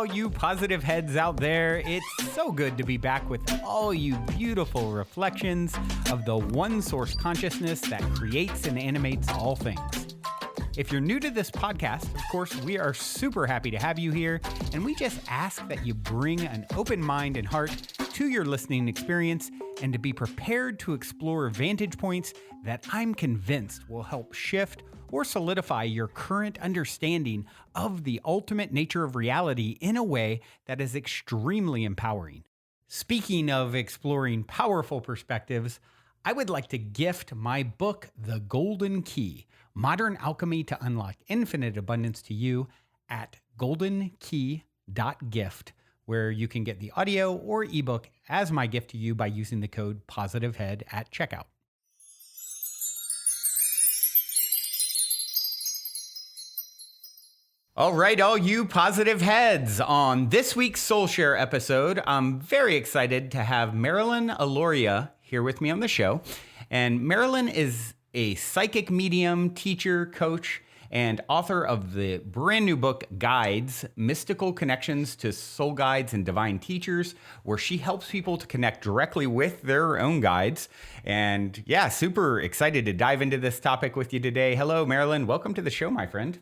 all you positive heads out there. It's so good to be back with all you beautiful reflections of the one source consciousness that creates and animates all things. If you're new to this podcast, of course, we are super happy to have you here, and we just ask that you bring an open mind and heart to your listening experience and to be prepared to explore vantage points that I'm convinced will help shift or solidify your current understanding of the ultimate nature of reality in a way that is extremely empowering. Speaking of exploring powerful perspectives, I would like to gift my book, The Golden Key, Modern Alchemy to Unlock Infinite Abundance to you at goldenkey.gift, where you can get the audio or ebook as my gift to you by using the code POSITIVEHEAD at checkout. All right, all you positive heads. On this week's Soul Share episode, I'm very excited to have Marilyn Alauria here with me on the show. And Marilyn is a psychic medium, teacher, coach, and author of the brand new book, Guides, Mystical Connections to Soul Guides and Divine Teachers, where she helps people to connect directly with their own guides. And yeah, super excited to dive into this topic with you today. Hello, Marilyn. Welcome to the show, my friend.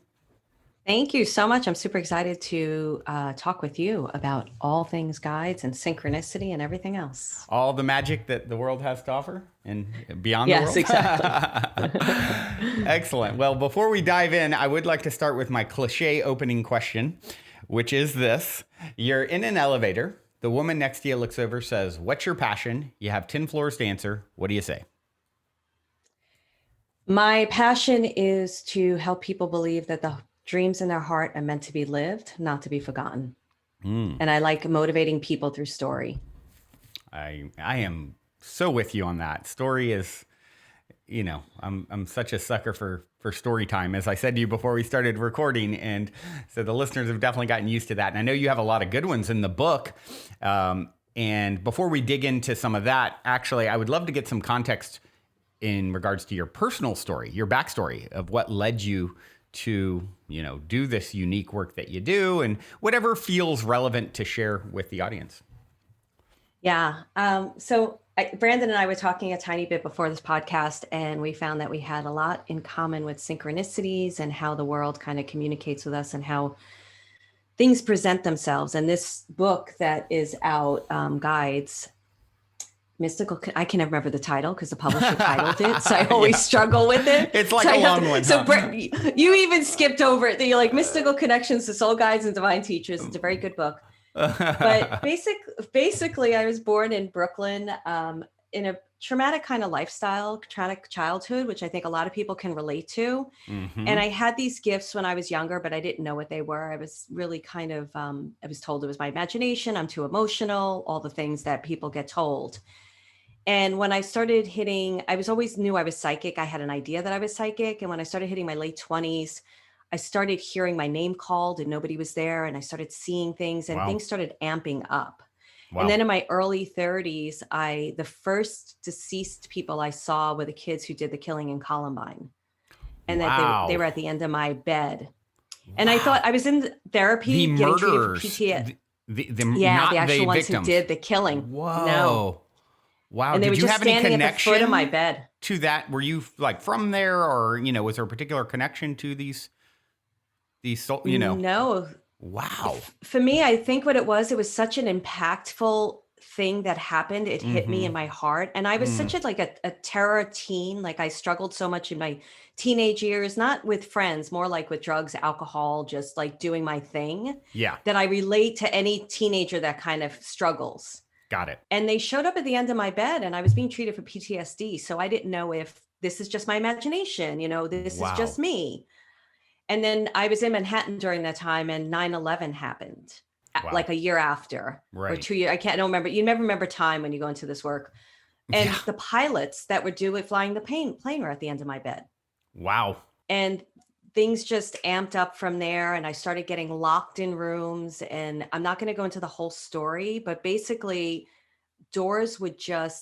Thank you so much. I'm super excited to talk with you about all things guides and synchronicity and everything else. All the magic that the world has to offer and beyond the world. Yes, exactly. Excellent. Well, before we dive in, I would like to start with my cliche opening question, which is this. You're in an elevator. The woman next to you looks over, says, "What's your passion?" You have 10 floors to answer. What do you say? My passion is to help people believe that the dreams in their heart are meant to be lived, not to be forgotten. And I like motivating people through story. I am so with you on that. Story is, you know, I'm such a sucker for story time, as I said to you before we started recording. And so the listeners have definitely gotten used to that. And I know you have a lot of good ones in the book. And before we dig into some of that, actually, I would love to get some context in regards to your personal story, your backstory of what led you to, you know, do this unique work that you do and whatever feels relevant to share with the audience. Yeah. Brandon and I were talking a tiny bit before this podcast, and we found that we had a lot in common with synchronicities and how the world kind of communicates with us and how things present themselves. And this book that is out, Guides, Mystical, I can never remember the title because the publisher titled it. So I always struggle with it. It's like a long one. So you even skipped over it. You're like Mystical Connections to Soul Guides and Divine Teachers. It's a very good book. But basically, I was born in Brooklyn in a traumatic kind of lifestyle, traumatic childhood, which I think a lot of people can relate to. Mm-hmm. And I had these gifts when I was younger, but I didn't know what they were. I was really kind of, I was told it was my imagination. I'm too emotional, all the things that people get told. And when I started hitting, I always knew I was psychic. I had an idea that I was psychic. And when I started hitting my late 20s, I started hearing my name called and nobody was there. And I started seeing things and things started amping up. Wow. And then in my early 30s, the first deceased people I saw were the kids who did the killing in Columbine. And that they were at the end of my bed. And I thought I was in therapy getting treated for PTSD. The actual ones victims who did the killing. Whoa. No. Wow. And they were just standing at the foot of my bed. To that? Were you like from there, or, you know, was there a particular connection to these, you know? No. Wow. For me, I think what it was such an impactful thing that happened. It hit me in my heart. And I was such a terror teen. Like I struggled so much in my teenage years, not with friends, more like with drugs, alcohol, just like doing my thing. Yeah. That I relate to any teenager that kind of struggles. Got it. And they showed up at the end of my bed and I was being treated for PTSD. So I didn't know if this is just my imagination, you know, this is just me. And then I was in Manhattan during that time and 9/11 happened like a year after or 2 years. I don't remember. You never remember time when you go into this work. And the pilots that were flying the plane were at the end of my bed. Wow. And things just amped up from there. And I started getting locked in rooms, and I'm not going to go into the whole story, but basically doors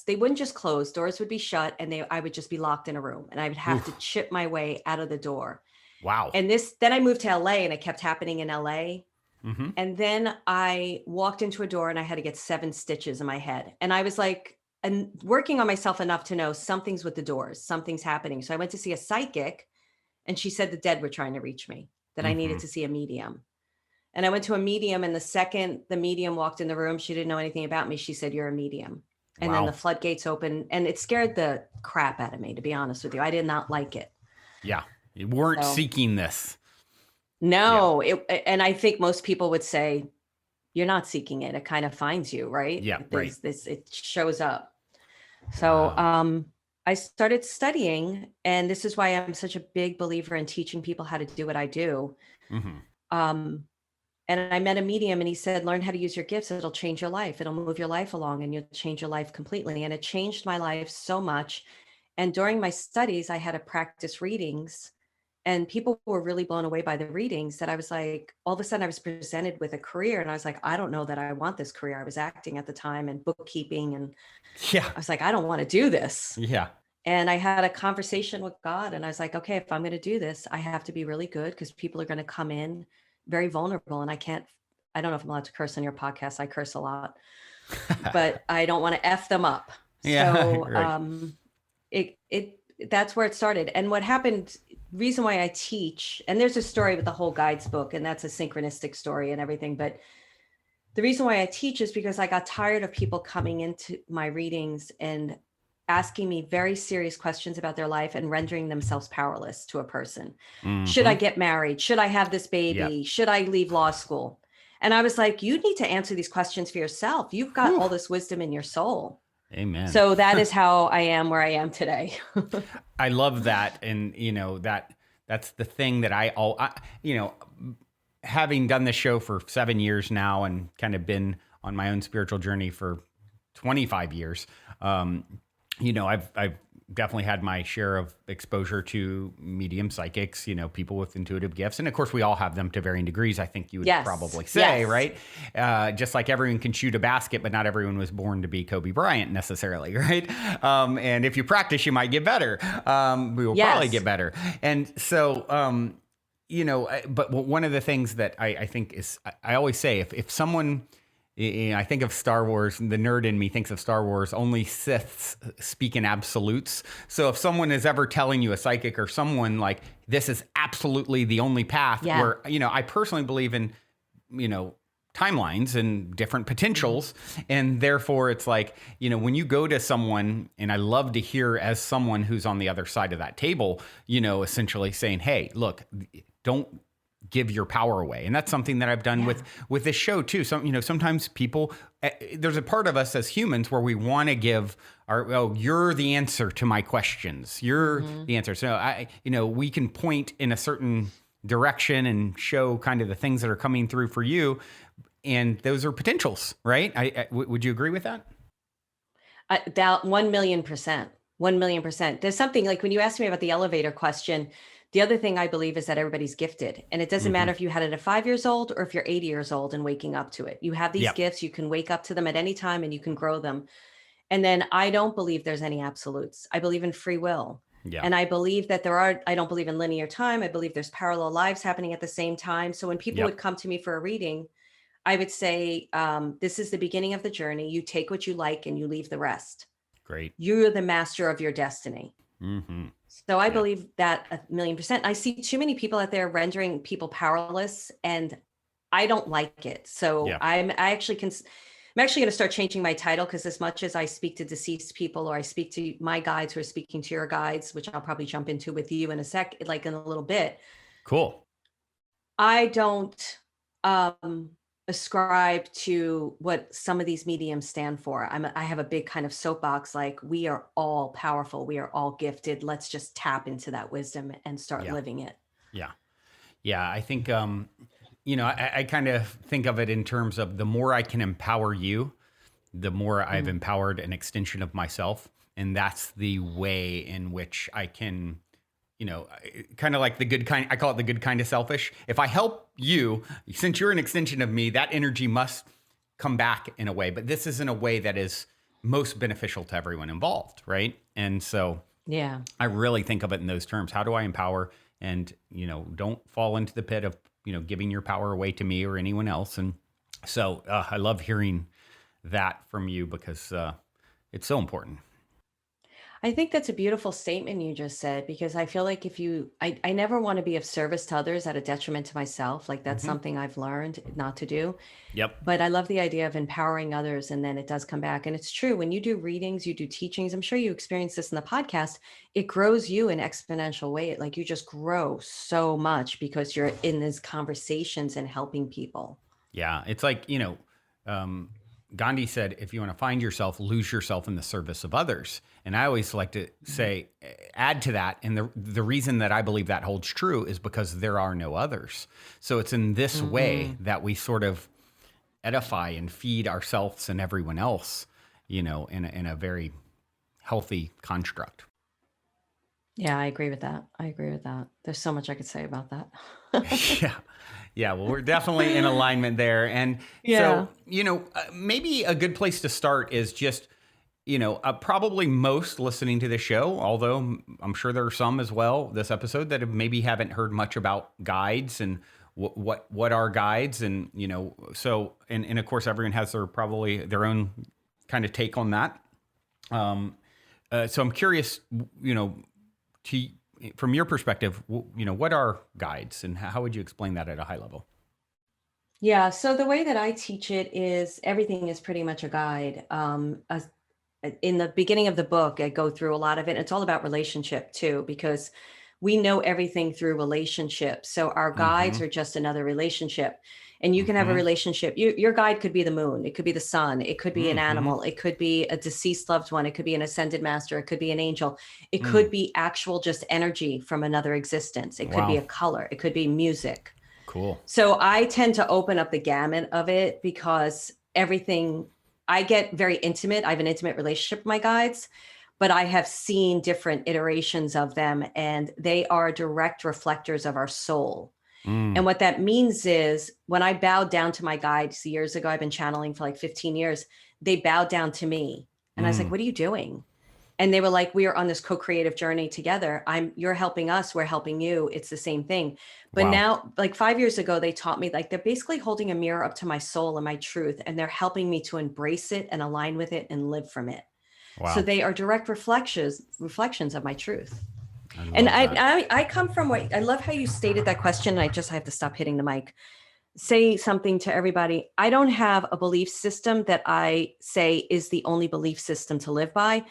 they wouldn't just close, doors would be shut, and I would just be locked in a room, and I would have to chip my way out of the door. Wow. And then I moved to LA, and it kept happening in LA. Mm-hmm. And then I walked into a door and I had to get 7 stitches in my head. And I was like, and working on myself enough to know something's with the doors, something's happening. So I went to see a psychic and she said the dead were trying to reach me, that I Mm-hmm. needed to see a medium. And I went to a medium, and the second the medium walked in the room, she didn't know anything about me. She said, "You're a medium." And then the Wow. floodgates opened, and it scared the crap out of me, to be honest with you. I did not like it. Yeah. You weren't So, seeking this. Yeah. no, and I think most people would say, you're not seeking it. It kind of finds you, right? Yeah. Right. There's this, it shows up. So, Wow. I started studying, and this is why I'm such a big believer in teaching people how to do what I do. Mm-hmm. Um, And I met a medium and he said, learn how to use your gifts. It'll change your life. It'll move your life along and you'll change your life completely. And it changed my life so much. And during my studies, I had to practice readings and people were really blown away by the readings that I was like, all of a sudden I was presented with a career. And I was like, I don't know that I want this career. I was acting at the time and bookkeeping. And Yeah. I was like, I don't want to do this. Yeah. And I had a conversation with God and I was like, okay, if I'm going to do this, I have to be really good because people are going to come in very vulnerable. And I don't know if I'm allowed to curse on your podcast. I curse a lot, but I don't want to F them up. Yeah, So right. that's where it started. And what happened, reason why I teach, and there's a story with the whole guides book, and that's a synchronistic story and everything. But the reason why I teach is because I got tired of people coming into my readings and asking me very serious questions about their life and rendering themselves powerless to a person. Should I Mm-hmm. get married? Should I have this Yeah. baby? Should I leave law school? And I was like, you need to answer these questions for yourself. You've got Whew. all this wisdom in your soul. Amen. So that is how I am where I am today. I love that. And, that's the thing that having done this show for 7 years now and kind of been on my own spiritual journey for 25 years, I've definitely had my share of exposure to medium psychics, people with intuitive gifts. And of course, we all have them to varying degrees, I think you would Yes. probably say, Yes. right? Just like everyone can shoot a basket, but not everyone was born to be Kobe Bryant necessarily, right? And if you practice, you might get better. We will Yes. probably get better. And so, but one of the things that I think is, I always say, if someone, I think of Star Wars, the nerd in me thinks of Star Wars, only Siths speak in absolutes. So if someone is ever telling you, a psychic or someone, like, this is absolutely the only path, Yeah. where, I personally believe in, timelines and different potentials. And therefore it's like, when you go to someone, and I love to hear as someone who's on the other side of that table, essentially saying, hey, look, don't give your power away. And that's something that I've done with this show too. Sometimes people, there's a part of us as humans where we want to give you're the answer to my questions. You're the answer. So we can point in a certain direction and show kind of the things that are coming through for you. And those are potentials, right? Would you agree with that? That 1,000,000%. 1,000,000%. There's something like when you asked me about the elevator question, the other thing I believe is that everybody's gifted. And it doesn't matter if you had it at 5 years old or if you're 80 years old and waking up to it. You have these gifts, you can wake up to them at any time and you can grow them. And then I don't believe there's any absolutes. I believe in free will. Yeah. And I believe that I don't believe in linear time. I believe there's parallel lives happening at the same time. So when people would come to me for a reading, I would say, this is the beginning of the journey. You take what you like and you leave the rest. Great. You're the master of your destiny. Mm-hmm. So I believe that 1,000,000%. I see too many people out there rendering people powerless, and I don't like it. So I'm actually going to start changing my title, because as much as I speak to deceased people, or I speak to my guides who are speaking to your guides, which I'll probably jump into with you in a little bit. Cool. I don't ascribe to what some of these mediums stand for. I have a big kind of soapbox, like, we are all powerful. We are all gifted. Let's just tap into that wisdom and start living it. Yeah. Yeah. I think, I kind of think of it in terms of, the more I can empower you, the more I've empowered an extension of myself. And that's the way in which I can, kind of like the good kind, I call it the good kind of selfish. If I help you, since you're an extension of me, that energy must come back in a way, but this is in a way that is most beneficial to everyone involved. Right. And so I really think of it in those terms. How do I empower and, don't fall into the pit of, giving your power away to me or anyone else. And so I love hearing that from you because it's so important. I think that's a beautiful statement you just said, because I feel like I never want to be of service to others at a detriment to myself. Like that's something I've learned not to do. Yep. But I love the idea of empowering others, and then it does come back. And it's true, when you do readings, you do teachings, I'm sure you experience this in the podcast, it grows you in exponential way. Like you just grow so much because you're in these conversations and helping people. Yeah. It's like, Gandhi said, if you want to find yourself, lose yourself in the service of others. And I always like to say, add to that. And the reason that I believe that holds true is because there are no others. So it's in this way that we sort of edify and feed ourselves and everyone else, in a very healthy construct. Yeah, I agree with that. There's so much I could say about that. Yeah. Yeah. Well, we're definitely in alignment there. And so, maybe a good place to start is just, probably most listening to the show, although I'm sure there are some as well this episode that maybe haven't heard much about guides and what are guides. And, so, and of course, everyone has probably their own kind of take on that. So I'm curious, from your perspective, what are guides and how would you explain that at a high level? Yeah. So the way that I teach it is everything is pretty much a guide. In the beginning of the book, I go through a lot of it. It's all about relationship too, because we know everything through relationships. So our guides are just another relationship. And you can have a relationship. Your guide could be the moon. It could be the sun. It could be an animal. It could be a deceased loved one. It could be an ascended master. It could be an angel. It could be actual just energy from another existence. It could be a color. It could be music. Cool. So I tend to open up the gamut of it because I get very intimate. I have an intimate relationship with my guides, but I have seen different iterations of them, and they are direct reflectors of our soul. And what that means is when I bowed down to my guides years ago, I've been channeling for like 15 years, they bowed down to me. And I was like, what are you doing? And they were like, we are on this co-creative journey together. You're helping us. We're helping you. It's the same thing. But now, like 5 years ago, they taught me, like, they're basically holding a mirror up to my soul and my truth. And they're helping me to embrace it and align with it and live from it. Wow. So they are direct reflections of my truth. And I come from I love how you stated that question. And I have to stop hitting the mic. Say something to everybody. I don't have a belief system that I say is the only belief system to live by.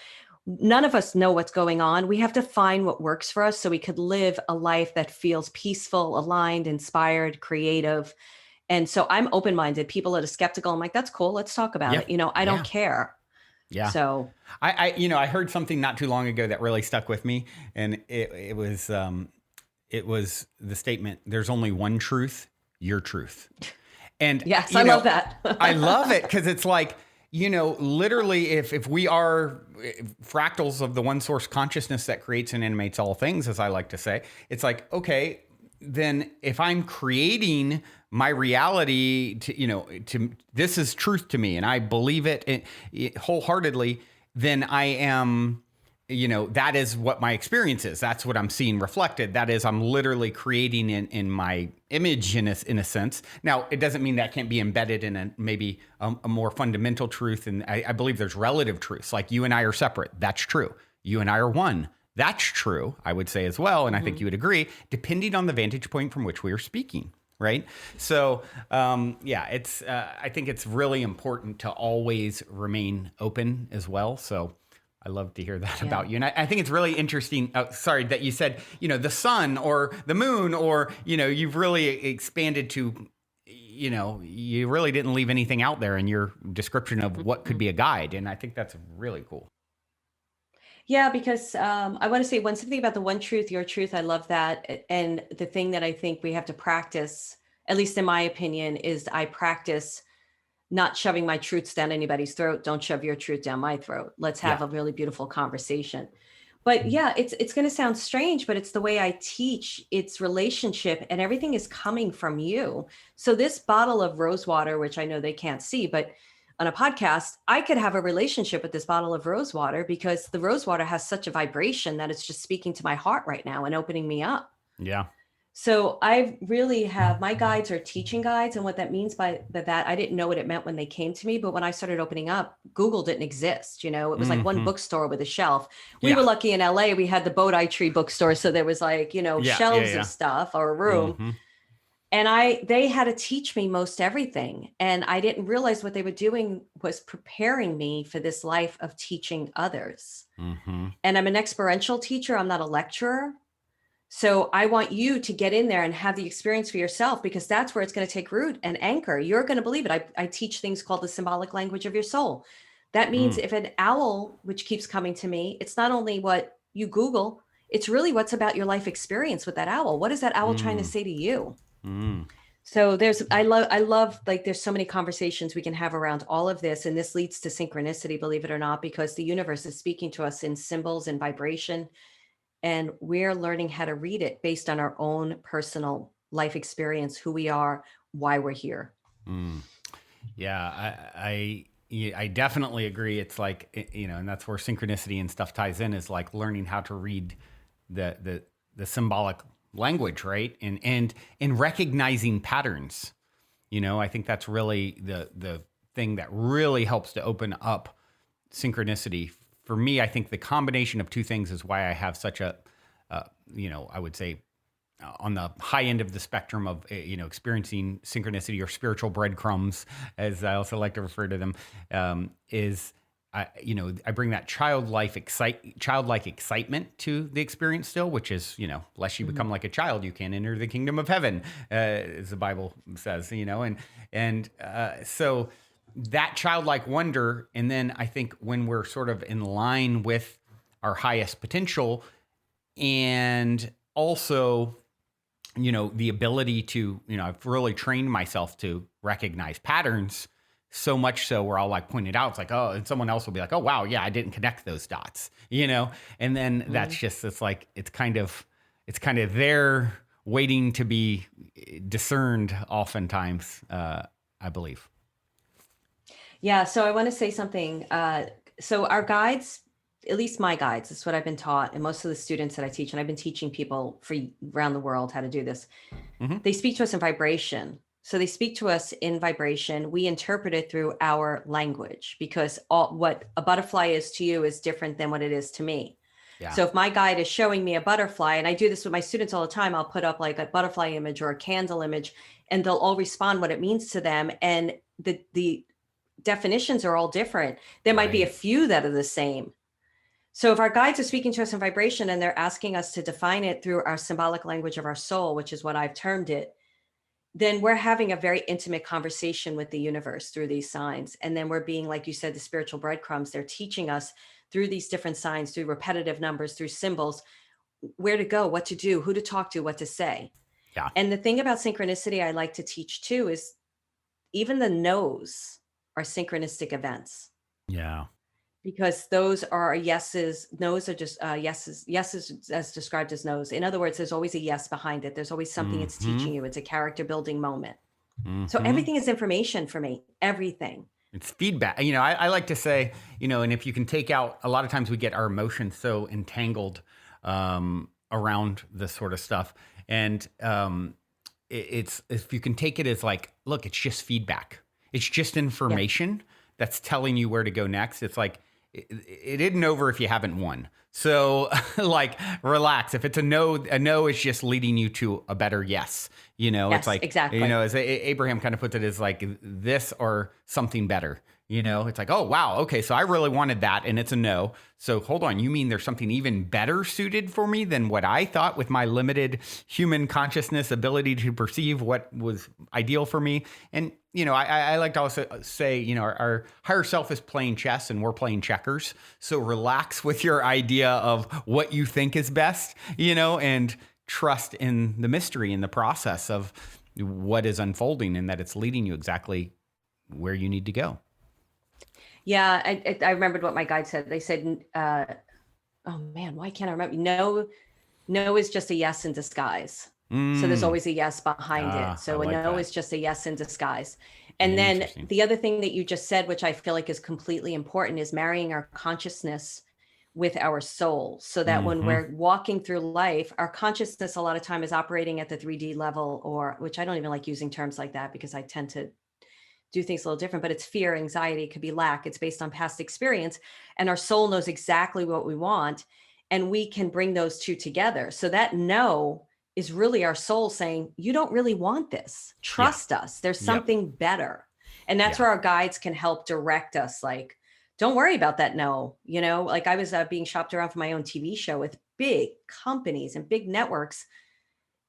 None of us know what's going on. We have to find what works for us so we could live a life that feels peaceful, aligned, inspired, creative. And so I'm open-minded. People that are skeptical, I'm like, that's cool. Let's talk about it. I don't care. Yeah. So I heard something not too long ago that really stuck with me, and it was the statement, there's only one truth, your truth. And yes, I love that. I love it because it's like, literally if we are fractals of the one source consciousness that creates and animates all things, as I like to say, it's like, okay, then if I'm creating my reality to this is truth to me and I believe it wholeheartedly, then I am, that is what my experience is. That's what I'm seeing reflected. That is, I'm literally creating in my image in a sense. Now, it doesn't mean that can't be embedded in maybe a more fundamental truth. And I believe there's relative truths, like you and I are separate. That's true. You and I are one. That's true, I would say as well. And I think you would agree, depending on the vantage point from which we are speaking. Right. So, it's I think it's really important to always remain open as well. So I love to hear that about you. And I think it's really interesting. That you said, the sun or the moon, or, you've really expanded to, you really didn't leave anything out there in your description of what could be a guide. And I think that's really cool. Yeah, because I want to say something about the one truth, your truth. I love that. And the thing that I think we have to practice, at least in my opinion, is I practice not shoving my truths down anybody's throat. Don't shove your truth down my throat. Let's have a really beautiful conversation. But yeah, it's going to sound strange, but it's the way I teach. It's relationship, and everything is coming from you. So this bottle of rose water, which I know they can't see, but on a podcast, I could have a relationship with this bottle of rose water because the rose water has such a vibration that it's just speaking to my heart right now and opening me up. Yeah. So I really have, my guides are teaching guides. And what that means by that, I didn't know what it meant when they came to me. But when I started opening up, Google didn't exist. You know, it was like one bookstore with a shelf. We Yeah. were lucky in LA, we had the Bodhi Tree bookstore. So there was like, you know, Yeah. Yeah. shelves of Yeah. stuff or a room. And they had to teach me most everything. And I didn't realize what they were doing was preparing me for this life of teaching others. And I'm an experiential teacher. I'm not a lecturer. So I want you to get in there and have the experience for yourself, because that's where it's going to take root and anchor. You're going to believe it. I teach things called the symbolic language of your soul. That means if an owl, which keeps coming to me, it's not only what you Google, it's really what's about your life experience with that owl. What is that owl trying to say to you? So I love, like, there's so many conversations we can have around all of this. And this leads to synchronicity, believe it or not, because the universe is speaking to us in symbols and vibration. And we're learning how to read it based on our own personal life experience, who we are, why we're here. Yeah, I definitely agree. It's like, you know, and that's where synchronicity and stuff ties in, is like learning how to read the symbolic language, right? And recognizing patterns. You know, I think that's really the thing that really helps to open up synchronicity. For me, I think the combination of two things is why I have such a, you know, I would say on the high end of the spectrum of, you know, experiencing synchronicity or spiritual breadcrumbs, as I also like to refer to them, is, you know, I bring that childlike excitement to the experience still, which is, you know, lest you become like a child, you can't enter the kingdom of heaven, as the Bible says, you know, and so that childlike wonder. And then I think when we're sort of in line with our highest potential, and also, you know, the ability to, you know, I've really trained myself to recognize patterns, so much so we're all like pointed out. It's like, oh, and someone else will be like, oh, wow, yeah, I didn't connect those dots, you know? And then that's just, it's like, it's kind of there waiting to be discerned oftentimes, I believe. Yeah. So I want to say something. So our guides, at least my guides, that's what I've been taught. And most of the students that I teach, and I've been teaching people for around the world how to do this, they speak to us in vibration. So they speak to us in vibration. We interpret it through our language, because what a butterfly is to you is different than what it is to me. Yeah. So if my guide is showing me a butterfly, and I do this with my students all the time, I'll put up like a butterfly image or a candle image, and they'll all respond what it means to them. And the definitions are all different. There might be a few that are the same. So if our guides are speaking to us in vibration and they're asking us to define it through our symbolic language of our soul, which is what I've termed it, then we're having a very intimate conversation with the universe through these signs. And then we're being, like you said, the spiritual breadcrumbs. They're teaching us through these different signs, through repetitive numbers, through symbols, where to go, what to do, who to talk to, what to say. Yeah. And the thing about synchronicity I like to teach too is even the no's are synchronistic events. Yeah. Because those are yeses, no's are just yeses as described as no's. In other words, there's always a yes behind it. There's always something it's teaching you. It's a character building moment. So everything is information for me, everything. It's feedback. You know, I like to say, you know, and if you can take out, a lot of times we get our emotions so entangled around this sort of stuff. And it's, if you can take it as like, look, it's just feedback. It's just information that's telling you where to go next. It's like, it isn't over if you haven't won. So like, relax. If it's a no is just leading you to a better yes. You know, it's like, exactly. You know, as Abraham kind of puts it, as like this or something better. You know, it's like, oh, wow. Okay. So I really wanted that and it's a no. So hold on. You mean there's something even better suited for me than what I thought with my limited human consciousness ability to perceive what was ideal for me? And, you know, I like to also say, you know, our higher self is playing chess and we're playing checkers. So relax with your idea of what you think is best, you know, and trust in the mystery and the process of what is unfolding and that it's leading you exactly where you need to go. Yeah, I remembered what my guide said. They said, oh man, why can't I remember? No is just a yes in disguise. So there's always a yes behind it. So a no is just a yes in disguise. And then the other thing that you just said, which I feel like is completely important, is marrying our consciousness with our soul, so that when we're walking through life, our consciousness a lot of time is operating at the 3D level, or which I don't even like using terms like that because I tend to do things a little different, but it's fear, anxiety, it could be lack. It's based on past experience. And our soul knows exactly what we want. And we can bring those two together. So that no is really our soul saying, you don't really want this. Trust us. There's something better. And that's where our guides can help direct us. Like, don't worry about that. No, you know, like I was being shopped around for my own TV show with big companies and big networks.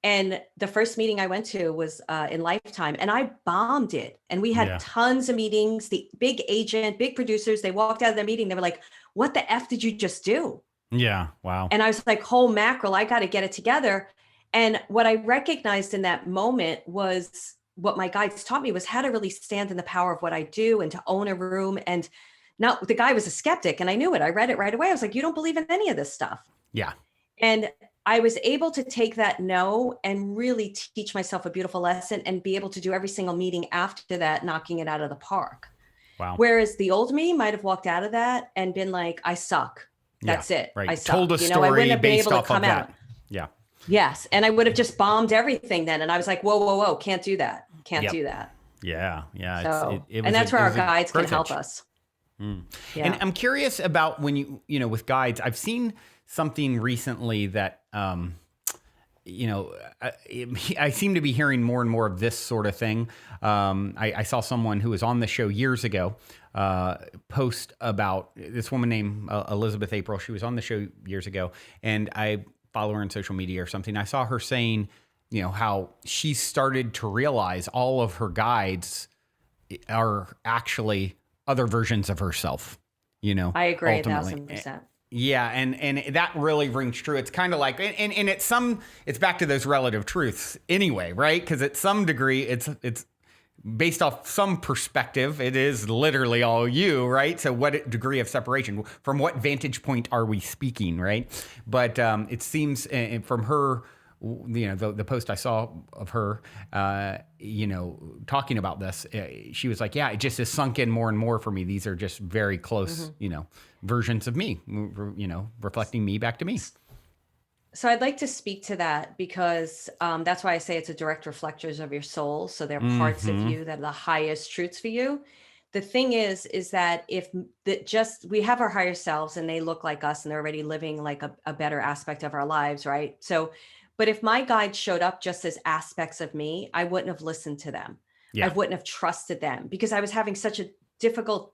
And the first meeting I went to was in Lifetime, and I bombed it. And we had tons of meetings, the big agent, big producers, they walked out of the meeting. They were like, what the F did you just do? Yeah. Wow. And I was like, whole mackerel, I got to get it together. And what I recognized in that moment was what my guides taught me was how to really stand in the power of what I do and to own a room. And now the guy was a skeptic and I knew it. I read it right away. I was like, you don't believe in any of this stuff. Yeah. And I was able to take that no and really teach myself a beautiful lesson and be able to do every single meeting after that, knocking it out of the park. Wow. Whereas the old me might have walked out of that and been like, I suck. That's it. Right. I suck. Told a you know, story I wouldn't have been based able off to come of out. that. Yeah. Yes. And I would have just bombed everything then. And I was like, whoa, whoa, whoa, can't do that. Can't do that. Yeah. Yeah. So, and that's where our guides can help us. Yeah. And I'm curious about when you know, with guides, I've seen something recently that, you know, I seem to be hearing more and more of this sort of thing. I saw someone who was on the show years ago post about this woman named Elizabeth April. She was on the show years ago, and I follow her on social media or something. I saw her saying, you know, how she started to realize all of her guides are actually other versions of herself, you know. I agree ultimately. 1,000%. Yeah, and that really rings true. It's kind of like, and it's back to those relative truths anyway, right? Because at some degree, it's based off some perspective. It is literally all you, right? So what degree of separation? From what vantage point are we speaking, right? But it seems from her, you know, the post I saw of her, you know, talking about this, she was like, yeah, it just has sunk in more and more for me. These are just very close, you know, versions of me, you know, reflecting me back to me. So I'd like to speak to that because that's why I say it's a direct reflectors of your soul. So they're parts of you that are the highest truths for you. The thing is that if we have our higher selves and they look like us and they're already living like a better aspect of our lives, right? So, but if my guide showed up just as aspects of me, I wouldn't have listened to them. Yeah. I wouldn't have trusted them because I was having such a difficult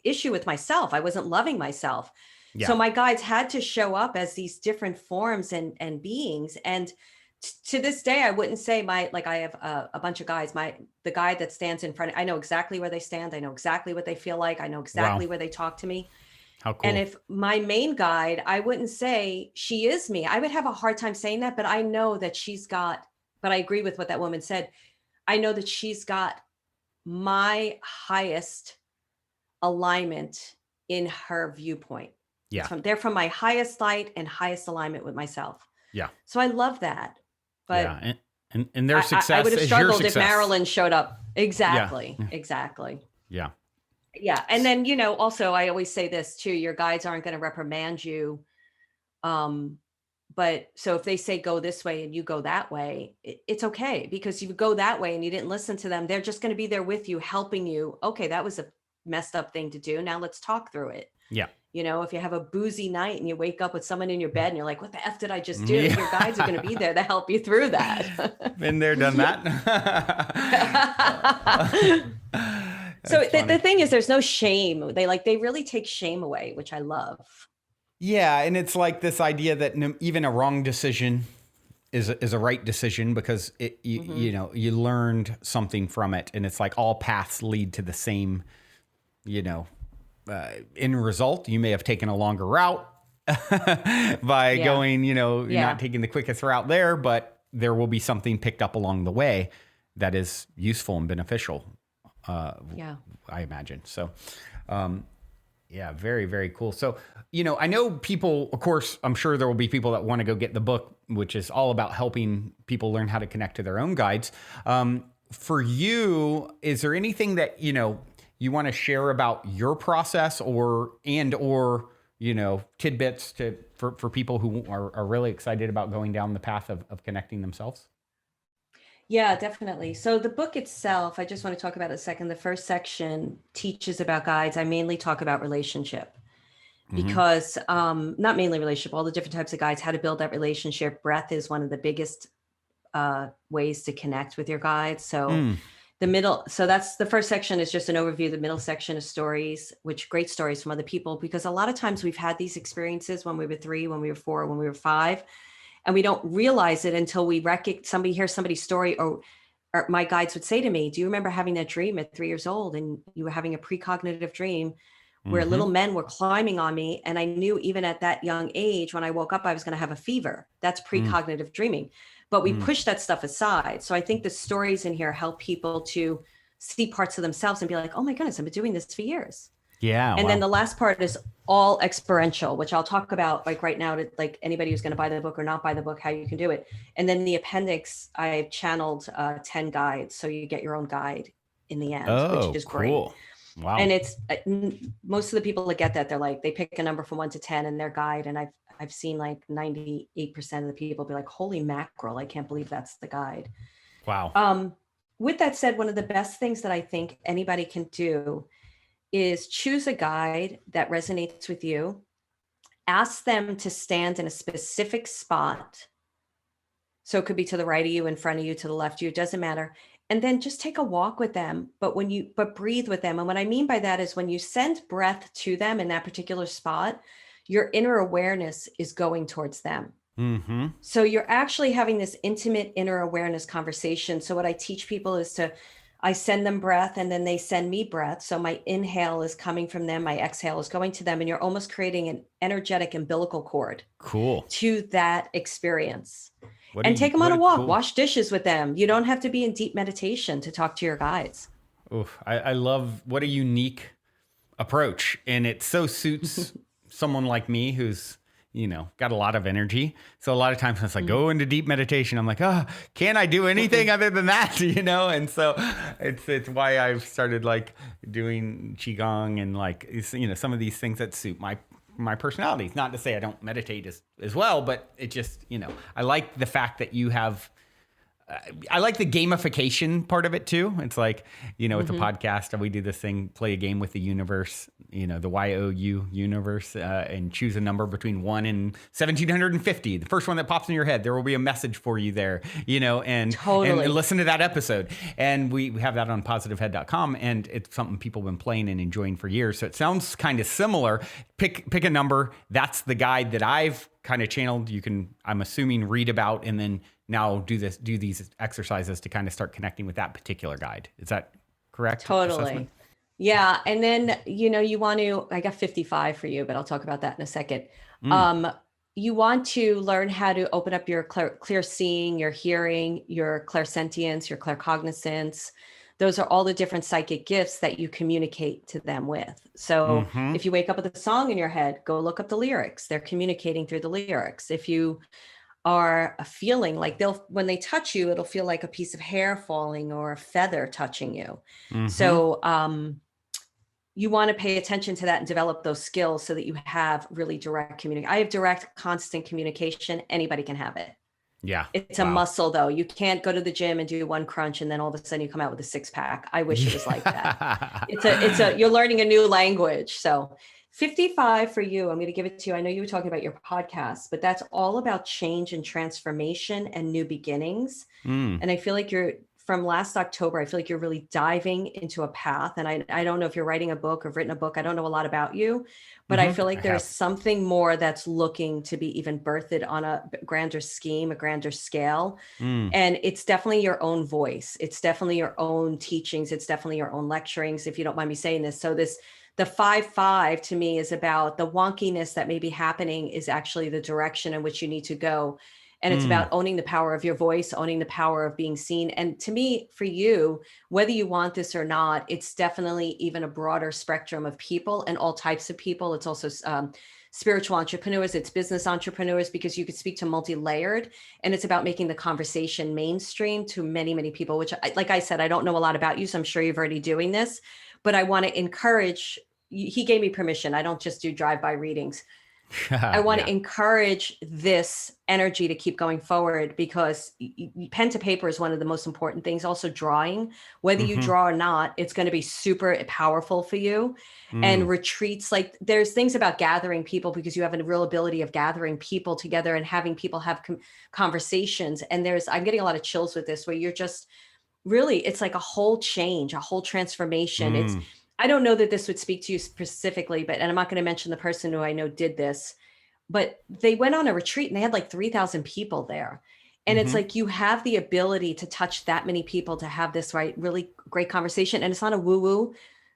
issue with myself. I wasn't loving myself. Yeah. So my guides had to show up as these different forms and beings. And to this day, I wouldn't say I have a bunch of guides. The guide that stands in front, I know exactly where they stand. I know exactly what they feel like. I know exactly where they talk to me. How cool. And if my main guide, I wouldn't say she is me. I would have a hard time saying that, but I know that but I agree with what that woman said. I know that she's got my highest alignment in her viewpoint. Yeah. They're from my highest light and highest alignment with myself. Yeah. So I love that. But yeah. And their success I would have struggled if Marilyn showed up. Exactly. Yeah. Exactly. Yeah. Yeah. And then, you know, also I always say this too, your guides aren't going to reprimand you. But so if they say go this way and you go that way, it's okay because you go that way and you didn't listen to them. They're just going to be there with you, helping you. Okay, that was a messed up thing to do. Now let's talk through it. Yeah. You know, if you have a boozy night and you wake up with someone in your bed and you're like, what the F did I just do? Yeah. Your guides are going to be there to help you through that. Been there, done that. So the thing is, there's no shame. They really take shame away, which I love. Yeah. And it's like this idea that even a wrong decision is a right decision because you know, you learned something from it. And it's like all paths lead to the same, you know, end result. You may have taken a longer route by going, you know, not taking the quickest route there, but there will be something picked up along the way that is useful and beneficial. I imagine. So, very, very cool. So, you know, I know people, of course, I'm sure there will be people that want to go get the book, which is all about helping people learn how to connect to their own guides. For you, is there anything that, you know, you want to share about your process or tidbits for people who are really excited about going down the path of connecting themselves? Yeah, definitely. So the book itself, I just want to talk about it a second. The first section teaches about guides. I mainly talk about relationship Mm-hmm. because not mainly relationship, all the different types of guides, how to build that relationship. Breath is one of the biggest ways to connect with your guides. So so that's the first section is just an overview. The middle section is stories, which great stories from other people, because a lot of times we've had these experiences when we were 3, when we were 4, when we were 5, and we don't realize it until we somebody hears somebody's story, or my guides would say to me, do you remember having that dream at 3 years old and you were having a precognitive dream where Mm-hmm. little men were climbing on me, and I knew even at that young age when I woke up I was going to have a fever. That's precognitive dreaming. But we push that stuff aside. So I think the stories in here help people to see parts of themselves and be like, oh my goodness, I've been doing this for years. Yeah. And Wow. then the last part is all experiential, which I'll talk about like right now to like anybody who's going to buy the book or not buy the book, how you can do it. And then the appendix, I've channeled 10 guides. So you get your own guide in the end, which Oh, is great. cool. Wow. And it's most of the people that get that, they're like, they pick a number from 1 to 10 in their guide. And I've seen like 98% of the people be like, holy mackerel, I can't believe that's the guide. Wow. With that said, one of the best things that I think anybody can do is choose a guide that resonates with you. Ask them to stand in a specific spot. So it could be to the right of you, in front of you, to the left of you, it doesn't matter. And then just take a walk with them, but breathe with them. And what I mean by that is when you send breath to them in that particular spot, your inner awareness is going towards them. Mm-hmm. So you're actually having this intimate inner awareness conversation. So what I teach people is I send them breath and then they send me breath. So my inhale is coming from them, my exhale is going to them, and you're almost creating an energetic umbilical cord Cool. to that experience. And take them on a walk, cool. wash dishes with them. You don't have to be in deep meditation to talk to your guides. Oof, I love what a unique approach. And it so suits someone like me who's, got a lot of energy. So a lot of times it's like, go into deep meditation. I'm like, can I do anything other than that? And so it's why I've started like doing Qigong and like, some of these things that suit my personality. It's not to say I don't meditate as well, but it just, I like the fact that you have, I like the gamification part of it too. It's like, it's a podcast and we do this thing, play a game with the universe, the YOU universe, and choose a number between 1 and 1750. The first one that pops in your head, there will be a message for you there, and, Totally. and listen to that episode. And we have that on positivehead.com, and it's something people have been playing and enjoying for years. So it sounds kind of similar. Pick a number. That's the guide that I've kind of channeled. You can, I'm assuming, read about and then now do these exercises to kind of start connecting with that particular guide. Is that correct? Totally. Assessment? Yeah. And then, you want to, I got 55 for you, but I'll talk about that in a second. You want to learn how to open up your clear seeing, your hearing, your clairsentience, your claircognizance. Those are all the different psychic gifts that you communicate to them with. So if you wake up with a song in your head, go look up the lyrics. They're communicating through the lyrics. If you are feeling like when they touch you, it'll feel like a piece of hair falling or a feather touching you. So you want to pay attention to that and develop those skills so that you have really direct communication. I have direct, constant communication. Anybody can have it. Yeah. It's a muscle though. You can't go to the gym and do one crunch and then all of a sudden you come out with a 6-pack. I wish it was like that. You're learning a new language. So 55 for you. I'm going to give it to you. I know you were talking about your podcast, but that's all about change and transformation and new beginnings. And I feel like from last October, I feel like you're really diving into a path. And I don't know if you're writing a book or written a book. I don't know a lot about you, but I feel like there's something more that's looking to be even birthed on a grander scheme, a grander scale. And it's definitely your own voice. It's definitely your own teachings. It's definitely your own lecturings, if you don't mind me saying this. So the 5-5 to me is about the wonkiness that may be happening is actually the direction in which you need to go. And it's about owning the power of your voice, owning the power of being seen. And to me, for you, whether you want this or not, it's definitely even a broader spectrum of people and all types of people. It's also spiritual entrepreneurs, it's business entrepreneurs, because you could speak to multi-layered, and it's about making the conversation mainstream to many, many people, which like I said, I don't know a lot about you, so I'm sure you're already doing this, but I want to encourage he gave me permission. I don't just do drive-by readings. I want to encourage this energy to keep going forward, because pen to paper is one of the most important things. Also drawing, whether you draw or not, it's going to be super powerful for you. And retreats, like there's things about gathering people, because you have a real ability of gathering people together and having people have conversations. And I'm getting a lot of chills with this, where you're just really, it's like a whole change, a whole transformation. I don't know that this would speak to you specifically, and I'm not going to mention the person who I know did this, but they went on a retreat and they had like 3,000 people there. And it's like, you have the ability to touch that many people, to have this really great conversation. And it's not a woo-woo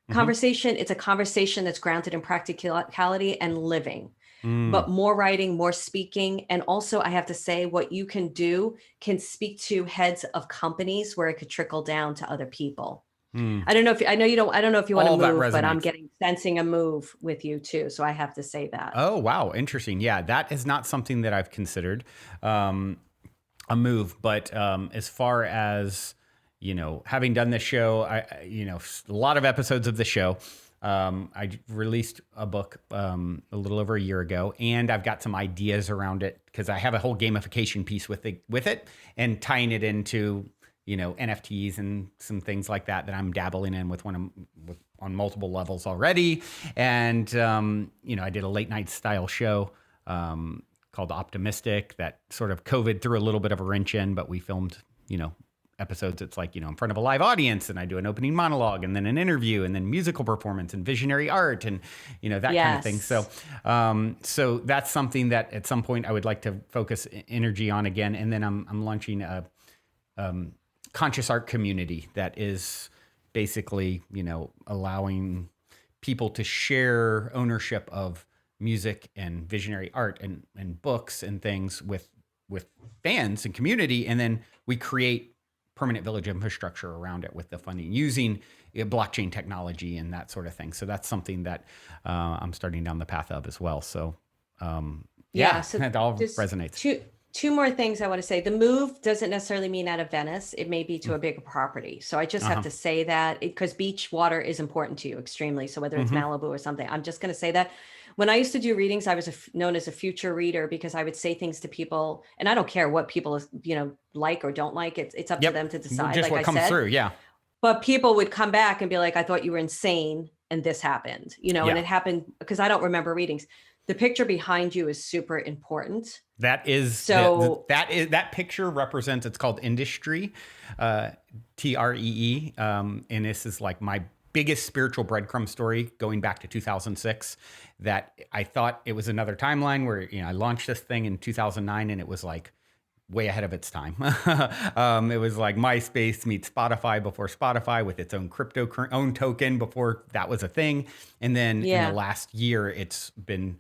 conversation. It's a conversation that's grounded in practicality and living, but more writing, more speaking. And also, I have to say, what you can do can speak to heads of companies, where it could trickle down to other people. I don't know if you don't know if you want to move, but I'm sensing a move with you too. So I have to say that. Oh, wow. Interesting. Yeah. That is not something that I've considered, a move, but, as far as, having done this show, a lot of episodes of the show, I released a book, a little over a year ago, and I've got some ideas around it, because I have a whole gamification piece with it, and tying it into, NFTs and some things like that I'm dabbling in with on multiple levels already. And, I did a late night style show called Optimistic that sort of COVID threw a little bit of a wrench in, but we filmed, episodes. It's like, in front of a live audience, and I do an opening monologue and then an interview and then musical performance and visionary art and, that kind of thing. So, so that's something that at some point I would like to focus energy on again. And then I'm launching a, conscious art community that is basically, allowing people to share ownership of music and visionary art and books and things with fans and community. And then we create permanent village infrastructure around it with the funding using blockchain technology and that sort of thing. So that's something that I'm starting down the path of as well. So so that all resonates. Two more things I want to say. The move doesn't necessarily mean out of Venice. It may be to a bigger property. So I just have to say that, because beach water is important to you extremely. So whether it's Malibu or something, I'm just going to say that. When I used to do readings, I was known as a future reader, because I would say things to people, and I don't care what people, like or don't like. It's up to them to decide. Just what comes through. Yeah. But people would come back and be like, I thought you were insane, and this happened, and it happened because I don't remember readings. The picture behind you is super important. That is so. That picture represents. It's called Industry, TREE, and this is like my biggest spiritual breadcrumb story going back to 2006. That I thought it was another timeline where I launched this thing in 2009, and it was like way ahead of its time. It was like MySpace meets Spotify before Spotify, with its own own token before that was a thing, and then in the last year, it's been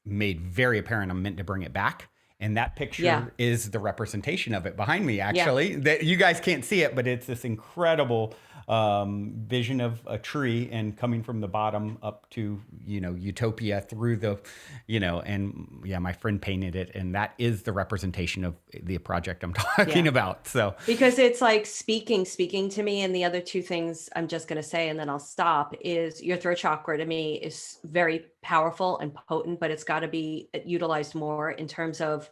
made very apparent I'm meant to bring it back. And that picture is the representation of it behind me, actually. That you guys can't see it, but it's this incredible vision of a tree and coming from the bottom up to, utopia through the, and my friend painted it. And that is the representation of the project I'm talking about. So because it's like speaking to me. And the other two things I'm just going to say, and then I'll stop, is your throat chakra to me is very powerful and potent, but it's got to be utilized more in terms of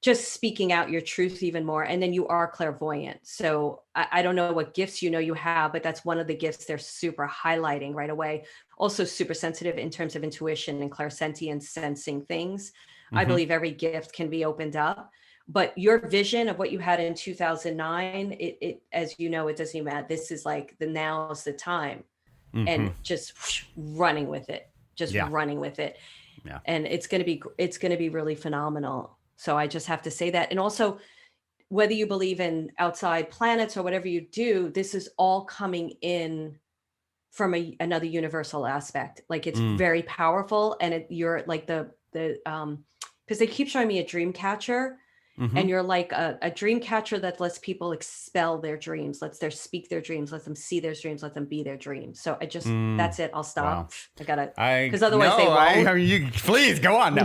just speaking out your truth even more. And then you are clairvoyant. So I don't know what gifts you have, but that's one of the gifts they're super highlighting right away. Also super sensitive in terms of intuition and clairsentience, sensing things. I believe every gift can be opened up. But your vision of what you had in 2009, it as you know, it doesn't even matter. This is like now's the time, and just running with it, running with it. Yeah. And it's going to be really phenomenal. So I just have to say that. And also, whether you believe in outside planets or whatever you do, this is all coming in from another universal aspect. Like it's very powerful. And you're like the because they keep showing me a dream catcher. And you're like a dream catcher that lets people expel their dreams, lets them speak their dreams, lets them see their dreams, let them be their dreams. So that's it. I'll stop. Wow. I gotta, because otherwise they won't. I mean, you please go on now.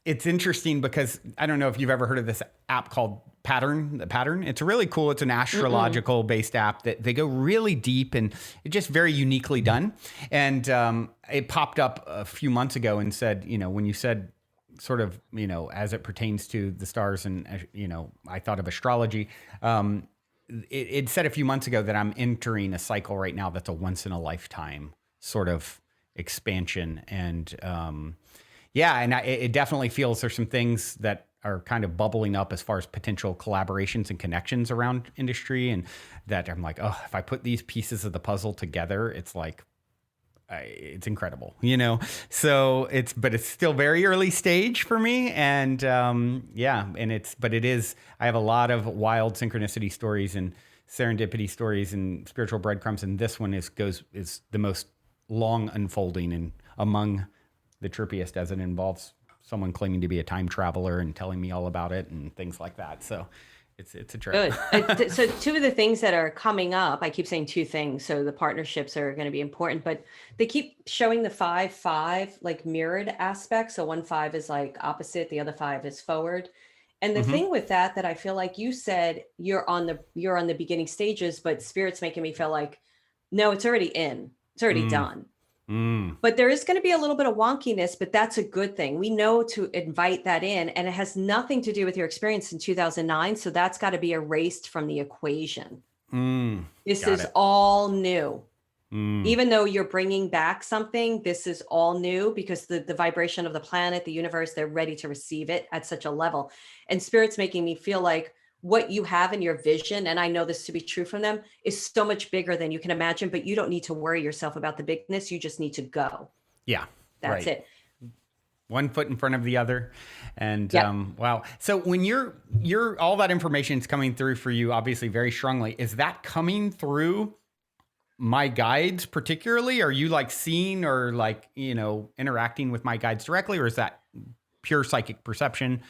It's interesting because I don't know if you've ever heard of this app called The Pattern. It's really cool. It's an astrological based app that they go really deep and it's just very uniquely done. And it popped up a few months ago and said, when you said sort of, as it pertains to the stars and, I thought of astrology. It said a few months ago that I'm entering a cycle right now that's a once in a lifetime sort of expansion. And it definitely feels there's some things that are kind of bubbling up as far as potential collaborations and connections around industry. And that I'm like, oh, if I put these pieces of the puzzle together, it's like, it's incredible, so but it's still very early stage for me. And I have a lot of wild synchronicity stories and serendipity stories and spiritual breadcrumbs. And this one is the most long unfolding and among the trippiest, as it involves someone claiming to be a time traveler and telling me all about it and things like that. So it's a trip. Good. So two of the things that are coming up, I keep saying two things. So the partnerships are going to be important, but they keep showing the 5-5 like mirrored aspects. So 1 5 is like opposite, the other 5 is forward. And the thing with that I feel like you said you're on the beginning stages, but Spirit's making me feel like, no, it's already in. It's already done. But there is going to be a little bit of wonkiness, but that's a good thing. We know to invite that in, and it has nothing to do with your experience in 2009. So that's got to be erased from the equation. This is all new. Even though you're bringing back something, this is all new because the vibration of the planet, the universe, they're ready to receive it at such a level. And Spirit's making me feel like what you have in your vision, and I know this to be true from them, is so much bigger than you can imagine, but you don't need to worry yourself about the bigness. You just need to go. Yeah. That's it. One foot in front of the other. And wow. So when you're all that information is coming through for you, obviously very strongly, is that coming through my guides particularly? Are you like seeing or like, interacting with my guides directly, or is that pure psychic perception?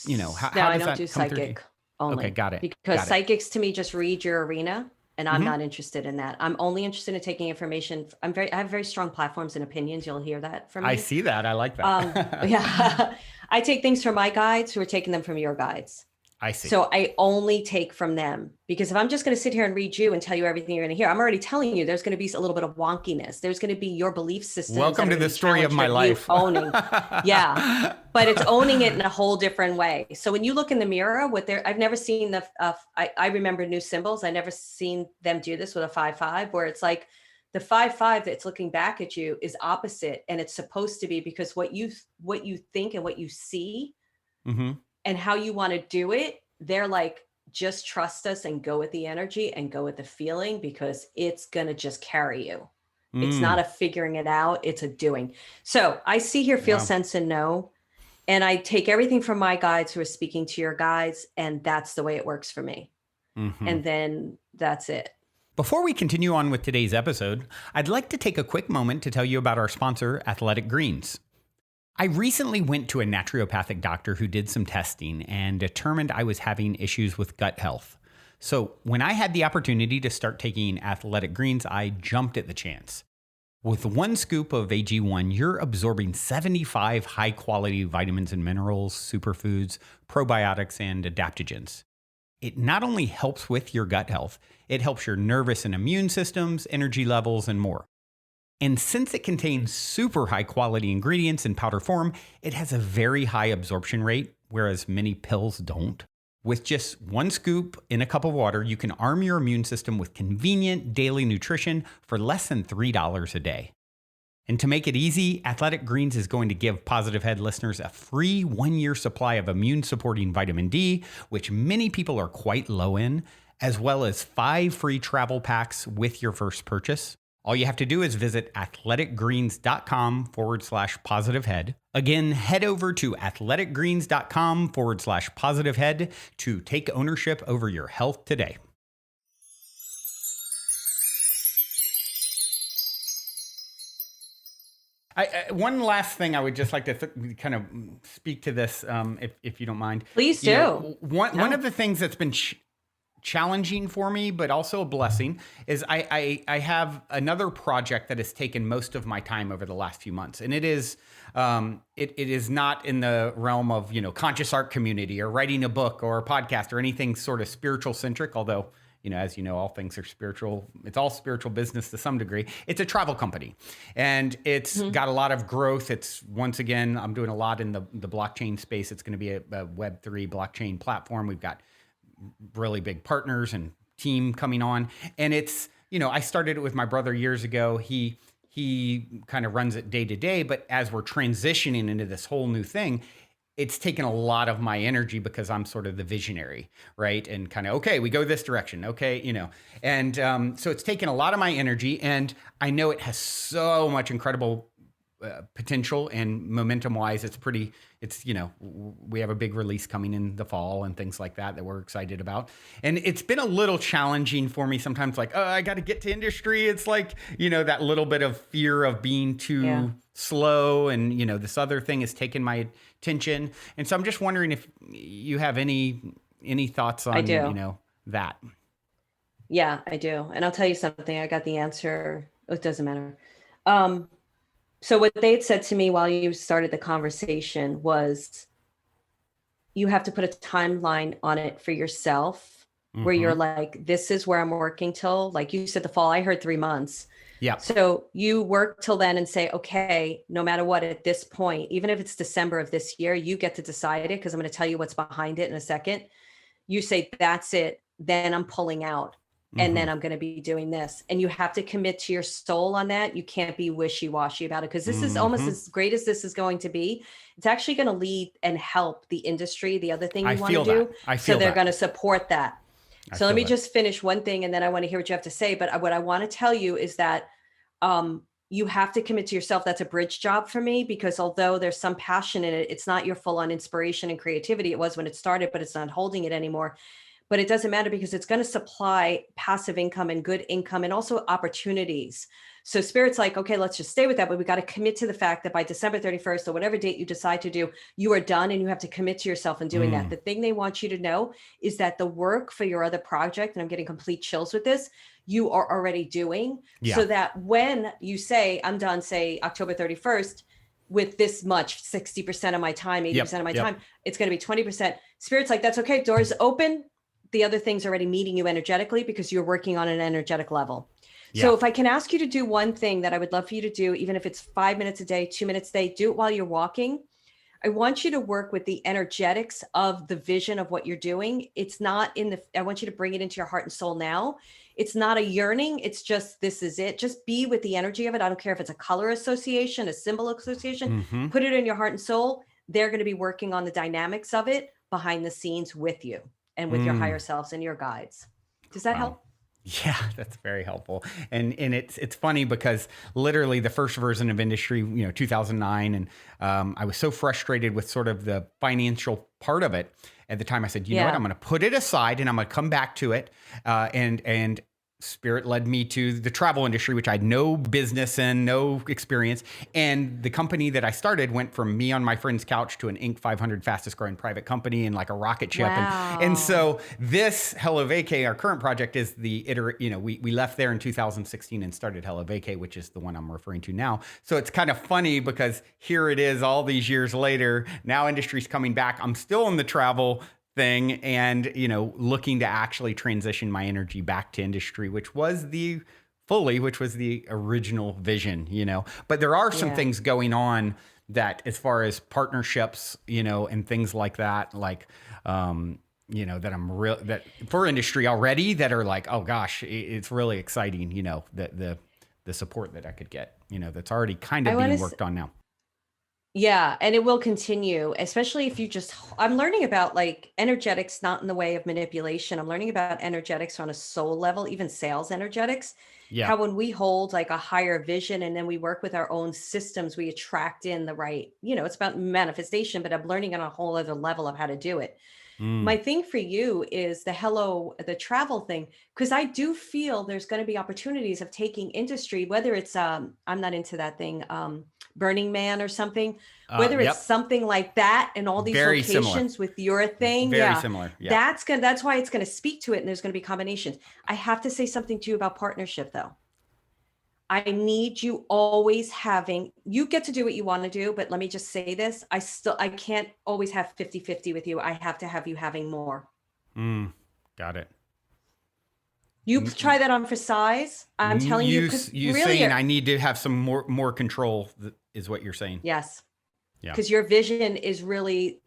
How I does don't that do come psychic. through? Only. Okay, got it. Because psychics to me just read your arena, and I'm not interested in that. I'm only interested in taking information. I have very strong platforms and opinions. You'll hear that from me. I see that. I like that. Yeah. I take things from my guides who are taking them from your guides. I see. So I only take from them, because if I'm just going to sit here and read you and tell you everything you're going to hear, I'm already telling you there's going to be a little bit of wonkiness. There's going to be your belief system. Welcome to the story of my life. Owning. Yeah. But it's owning it in a whole different way. So when you look in the mirror I've never seen I remember new symbols. I never seen them do this with a 5-5, where it's like the 5-5 that's looking back at you is opposite. And it's supposed to be, because what you think and what you see and how you want to do it, they're like, just trust us and go with the energy and go with the feeling, because it's going to just carry you. It's not a figuring it out. It's a doing. So I see, hear, feel, sense, and know. And I take everything from my guides who are speaking to your guides. And that's the way it works for me. And then that's it. Before we continue on with today's episode, I'd like to take a quick moment to tell you about our sponsor, Athletic Greens. I recently went to a naturopathic doctor who did some testing and determined I was having issues with gut health. So when I had the opportunity to start taking Athletic Greens, I jumped at the chance. With 1 scoop of AG1, you're absorbing 75 high-quality vitamins and minerals, superfoods, probiotics, and adaptogens. It not only helps with your gut health, it helps your nervous and immune systems, energy levels, and more. And since it contains super high quality ingredients in powder form, it has a very high absorption rate, whereas many pills don't. With just 1 scoop in a cup of water, you can arm your immune system with convenient daily nutrition for less than $3 a day. And to make it easy, Athletic Greens is going to give Positive Head listeners a free 1-year supply of immune-supporting vitamin D, which many people are quite low in, as well as 5 free travel packs with your first purchase. All you have to do is visit athleticgreens.com/positivehead. Again, head over to athleticgreens.com/positivehead to take ownership over your health today. One last thing I would just like to kind of speak to this, if you don't mind. Please You do. know, one of the things that's been challenging for me, but also a blessing, is I have another project that has taken most of my time over the last few months, and it is it is not in the realm of, you know, conscious art community or writing a book or a podcast or anything sort of spiritual centric, although, you know, as you know, all things are spiritual. It's all spiritual business to some degree. It's a travel company, and it's got a lot of growth. It's, once again, I'm doing a lot in the blockchain space. It's going to be a Web3 blockchain platform. We've got really big partners and team coming on. And it's, you know, I started it with my brother years ago. He kind of runs it day to day, but as we're transitioning into this whole new thing, it's taken a lot of my energy because I'm sort of the visionary, right? And kind of, okay, we go this direction. Okay. You know, and so it's taken a lot of my energy, and I know it has so much incredible potential, and momentum wise, it's, you know, we have a big release coming in the fall and things like that we're excited about. And it's been a little challenging for me sometimes, like, oh, I got to get to industry. It's like, you know, that little bit of fear of being too slow. And, you know, this other thing has taken my attention. And so I'm just wondering if you have any thoughts on, you know, that. Yeah, I do. And I'll tell you something. I got the answer. It doesn't matter. So what they had said to me while you started the conversation was, you have to put a timeline on it for yourself, where you're like, this is where I'm working till, like you said, the fall. I heard 3 months. Yeah. So you work till then and say, okay, no matter what, at this point, even if it's December of this year, you get to decide it, because I'm going to tell you what's behind it in a second. You say, that's it. Then I'm pulling out. And then I'm going to be doing this. And you have to commit to your soul on that. You can't be wishy-washy about it, because this is almost as great as this is going to be. It's actually going to lead and help the industry, the other thing you want to do. So they're going to support that. So let me just finish one thing, and then I want to hear what you have to say. But what I want to tell you is that you have to commit to yourself. That's a bridge job for me, because although there's some passion in it, it's not your full-on inspiration and creativity. It was when it started, but it's not holding it anymore. But it doesn't matter, because it's going to supply passive income and good income, and also opportunities. So Spirit's like, okay, let's just stay with that. But we got to commit to the fact that by December 31st or whatever date you decide to do, you are done, and you have to commit to yourself in doing that. The thing they want you to know is that the work for your other project, and I'm getting complete chills with this, you are already doing. So that when you say, I'm done, say October 31st, with this much, 60% of my time, 80% of my time, it's going to be 20%. Spirit's like, that's okay. Doors open. The other thing's already meeting you energetically, because you're working on an energetic level. So if I can ask you to do one thing that I would love for you to do, even if it's 5 minutes a day, 2 minutes a day, do it while you're walking. I want you to work with the energetics of the vision of what you're doing. It's not I want you to bring it into your heart and soul now. It's not a yearning. It's just, this is it. Just be with the energy of it. I don't care if it's a color association, a symbol association, put it in your heart and soul. They're going to be working on the dynamics of it behind the scenes with you and with your higher selves and your guides. Does that help? Yeah, that's very helpful. And it's funny, because literally the first version of industry, 2009, and I was so frustrated with sort of the financial part of it. At the time, I said, you know what, I'm going to put it aside and I'm going to come back to it. And Spirit led me to the travel industry, which I had no business in, no experience. And the company that I started went from me on my friend's couch to an Inc. 500 fastest growing private company and like a rocket ship. Wow. And so this Hello Vacay, our current project, is we left there in 2016 and started Hello Vacay, which is the one I'm referring to now. So it's kind of funny, because here it is all these years later, now industry's coming back. I'm still in the travel thing, and looking to actually transition my energy back to industry, which was the original vision. But there are some things going on that, as far as partnerships, and things like that, like that I'm that for industry already, that are like, oh gosh, it's really exciting, the support that I could get, that's already kind of being worked on now. Yeah. And it will continue, especially if I'm learning about like energetics, not in the way of manipulation. I'm learning about energetics on a soul level, even sales energetics. Yeah. How when we hold like a higher vision and then we work with our own systems, we attract in the right, it's about manifestation, but I'm learning on a whole other level of how to do it. My thing for you is the travel thing, because I do feel there's going to be opportunities of taking industry, whether it's, I'm not into that thing, Burning Man or something, whether it's Yep. something like that and all these Very similar. locations with your thing. Very Yeah. similar. Yeah. That's why it's going to speak to it. And there's going to be combinations. I have to say something to you about partnership though. I need you always having, you get to do what you want to do, but let me just say this. I can't always have 50-50 with you. I have to have you having more. Got it. You try that on for size. I'm telling you, you really saying I need to have some more control is what you're saying. yes. Yeah. Because your vision is really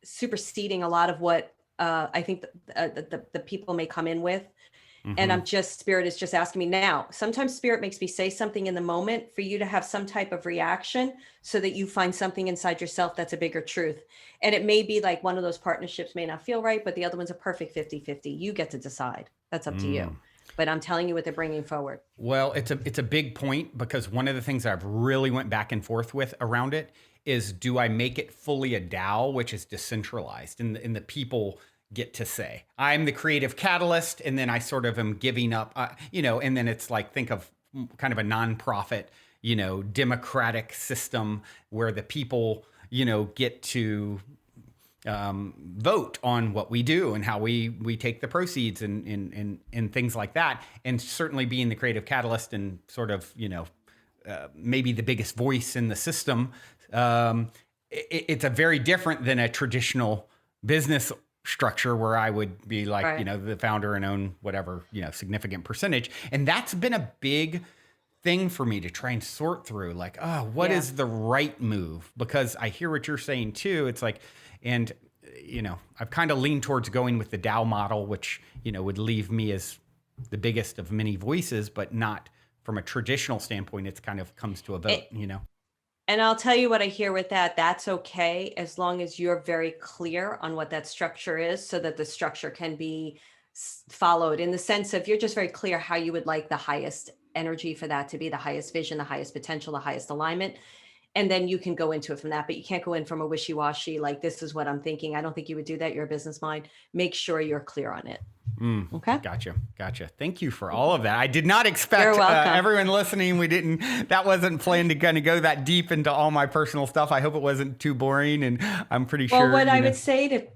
superseding a lot of what I think the people may come in with. And Spirit is just asking me now. Sometimes Spirit makes me say something in the moment for you to have some type of reaction so that you find something inside yourself that's a bigger truth. And it may be like one of those partnerships may not feel right, but the other one's a perfect 50-50. You get to decide. That's up to you. But I'm telling you what they're bringing forward. Well, it's a big point, because one of the things I've really went back and forth with around it is, do I make it fully a DAO, which is decentralized, and the people get to say, I'm the creative catalyst, and then I sort of am giving up, and then it's like, think of kind of a nonprofit, democratic system where the people, get to vote on what we do and how we take the proceeds and things like that. And certainly being the creative catalyst and sort of, maybe the biggest voice in the system, it's a very different than a traditional business structure where I would be like, right, the founder and own whatever, significant percentage. And that's been a big thing for me to try and sort through, like, what is the right move? Because I hear what you're saying too. It's like, and, I've kind of leaned towards going with the DAO model, which, would leave me as the biggest of many voices, but not from a traditional standpoint. It's kind of comes to a vote, And I'll tell you what I hear with that. That's okay, as long as you're very clear on what that structure is, so that the structure can be followed, in the sense of you're just very clear how you would like the highest energy for that to be, the highest vision, the highest potential, the highest alignment. And then you can go into it from that, but you can't go in from a wishy-washy, like, this is what I'm thinking. I don't think you would do that. You're a business mind. Make sure you're clear on it. Okay. Gotcha. Thank you for all of that. I did not expect everyone listening. That wasn't planned to kind of go that deep into all my personal stuff. I hope it wasn't too boring, and I'm pretty sure. Well, what I would say to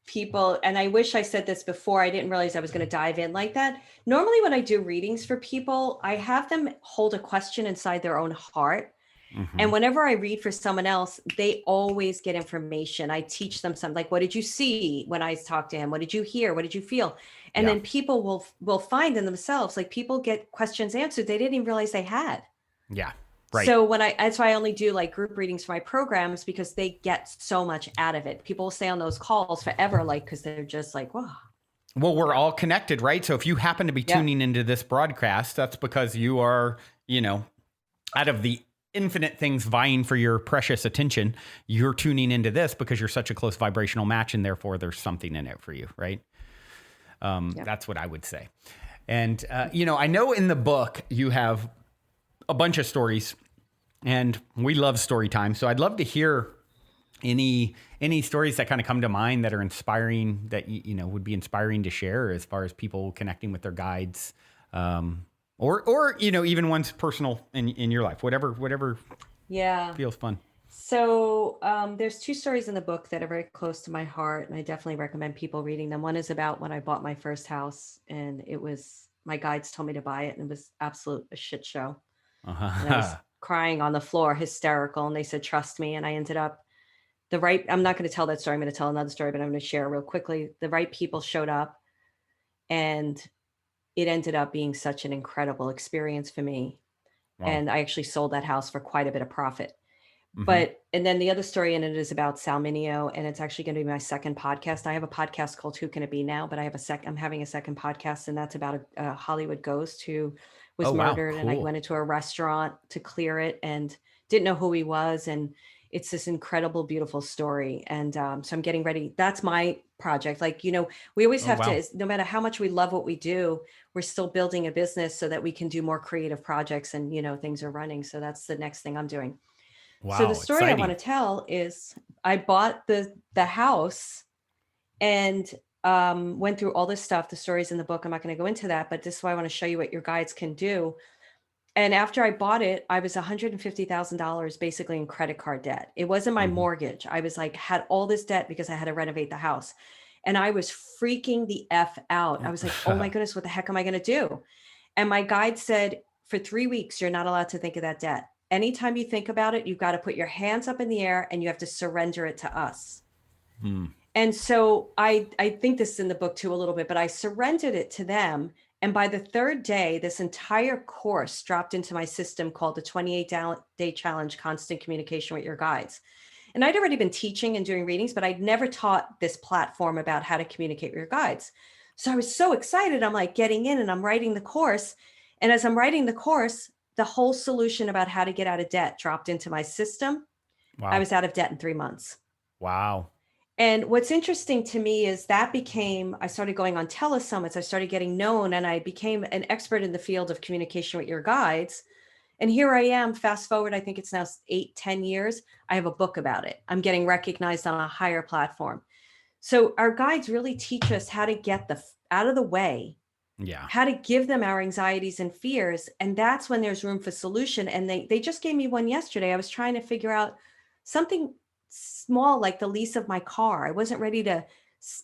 people, and I wish I said this before, I didn't realize I was going to dive in like that. Normally when I do readings for people, I have them hold a question inside their own heart. And whenever I read for someone else, they always get information. I teach them something like, what did you see when I talked to him? What did you hear? What did you feel? And then people will find in themselves, like, people get questions answered they didn't even realize they had. Yeah. Right. So that's why I only do like group readings for my programs, because they get so much out of it. People will stay on those calls forever, like, because they're just like, wow. Well, we're all connected, right? So if you happen to be tuning into this broadcast, that's because you are, out of the infinite things vying for your precious attention, you're tuning into this because you're such a close vibrational match, and therefore there's something in it for you, right? That's what I would say. And, I know in the book you have a bunch of stories, and we love story time. So I'd love to hear any stories that kind of come to mind that are inspiring, that, would be inspiring to share as far as people connecting with their guides, or even one's personal in your life, whatever feels fun. So there's two stories in the book that are very close to my heart, and I definitely recommend people reading them. One is about when I bought my first house, and my guides told me to buy it, and it was absolute a shit show. And I was crying on the floor, hysterical, and they said, trust me. And I ended up I'm not going to tell that story. I'm going to tell another story, but I'm going to share real quickly. The right people showed up, and it ended up being such an incredible experience for me. Wow. And I actually sold that house for quite a bit of profit. And then the other story in it is about Salminio, and it's actually going to be my second podcast. I have a podcast called Who Can It Be Now, but I'm having a second podcast, and that's about a Hollywood ghost who was murdered. Cool. And I went into a restaurant to clear it and didn't know who he was. And it's this incredible, beautiful story. And so I'm getting ready. That's my project. Like, we always have to, no matter how much we love what we do, we're still building a business so that we can do more creative projects, and, things are running. So that's the next thing I'm doing. Wow, so the story exciting. I want to tell is I bought the house, and went through all this stuff. The stories in the book, I'm not going to go into that, but this is why I want to show you what your guides can do. And after I bought it, I was $150,000 basically in credit card debt. It wasn't my mortgage. I was like, had all this debt because I had to renovate the house. And I was freaking the F out. I was like, oh my goodness, what the heck am I going to do? And my guide said, for 3 weeks, you're not allowed to think of that debt. Anytime you think about it, you've got to put your hands up in the air and you have to surrender it to us. And so I think this is in the book too a little bit, but I surrendered it to them. And by the third day, this entire course dropped into my system called the 28-day challenge, constant communication with your guides. And I'd already been teaching and doing readings, but I'd never taught this platform about how to communicate with your guides. So I was so excited. I'm like getting in and I'm writing the course. And as I'm writing the course, the whole solution about how to get out of debt dropped into my system. Wow. I was out of debt in 3 months. Wow. And what's interesting to me is that I started going on telesummits, I started getting known, and I became an expert in the field of communication with your guides. And here I am, fast forward, I think it's now 8-10 years. I have a book about it. I'm getting recognized on a higher platform. So our guides really teach us how to get out of the way, how to give them our anxieties and fears. And that's when there's room for solution. And they just gave me one yesterday. I was trying to figure out something small, like the lease of my car. I wasn't ready to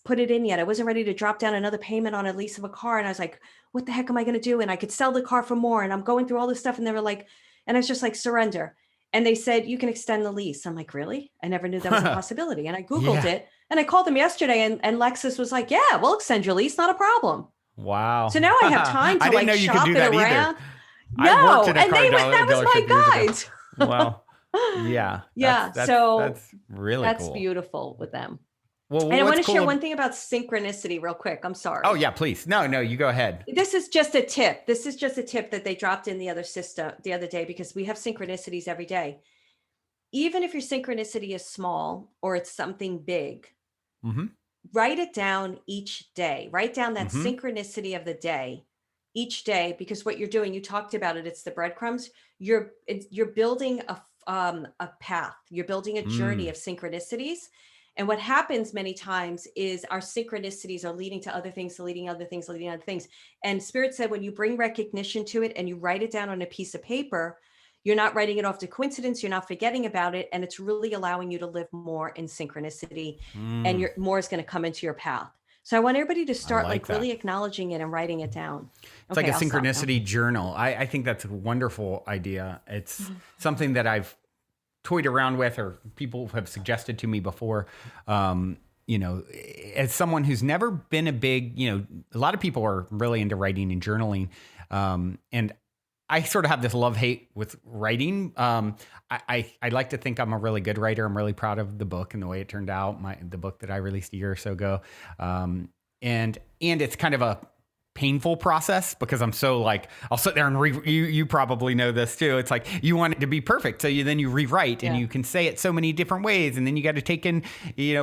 put it in yet. I wasn't ready to drop down another payment on a lease of a car. And I was like, what the heck am I going to do? And I could sell the car for more. And I'm going through all this stuff. And they were like, and I was just like, surrender. And they said, you can extend the lease. I'm like, really? I never knew that was a possibility. And I Googled it and I called them yesterday and Lexus was like, yeah, we'll extend your lease. Not a problem. Wow. So now I have time to like shop it around. No, and that was my guides. Wow. Yeah. That's really cool. That's beautiful with them. Well, and I want to share one thing about synchronicity real quick. I'm sorry. Oh yeah, please. No, you go ahead. This is just a tip. That they dropped in the other day, because we have synchronicities every day. Even if your synchronicity is small or it's something big, write it down each day. Write down that synchronicity of the day each day, because what you're doing, you talked about it, it's the breadcrumbs. You're building a path. You're building a journey of synchronicities. And what happens many times is our synchronicities are leading to other things, leading other things. And Spirit said, when you bring recognition to it and you write it down on a piece of paper, you're not writing it off to coincidence. You're not forgetting about it. And it's really allowing you to live more in synchronicity, and more is going to come into your path. So I want everybody to start really acknowledging it and writing it down. It's like a synchronicity journal. I think that's a wonderful idea. It's something that I've toyed around with, or people have suggested to me before. As someone who's never been a lot of people are really into writing and journaling. And I sort of have this love-hate with writing. I like to think I'm a really good writer. I'm really proud of the book and the way it turned out, the book that I released a year or so ago. And it's kind of a painful process, because I'm so I'll sit there and you probably know this too. It's like you want it to be perfect. So then you rewrite and you can say it so many different ways. And then you got to take in,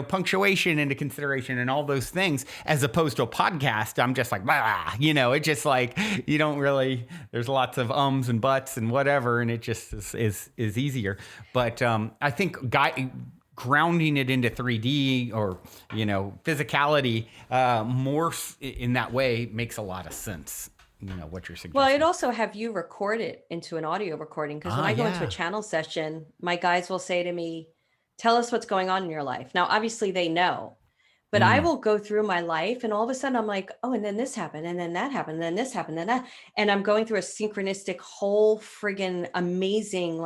punctuation into consideration and all those things, as opposed to a podcast. I'm just like, blah, it's just like, you don't really, there's lots of ums and buts and whatever. And it just is easier. But I think grounding it into 3D or, physicality more in that way makes a lot of sense. What you're suggesting. Well, I'd also have you record it into an audio recording, because when I go into a channel session, my guides will say to me, tell us what's going on in your life. Now, obviously they know, but I will go through my life and all of a sudden I'm like, oh, and then this happened, and then that happened, and then this happened, and that, and I'm going through a synchronistic whole friggin' amazing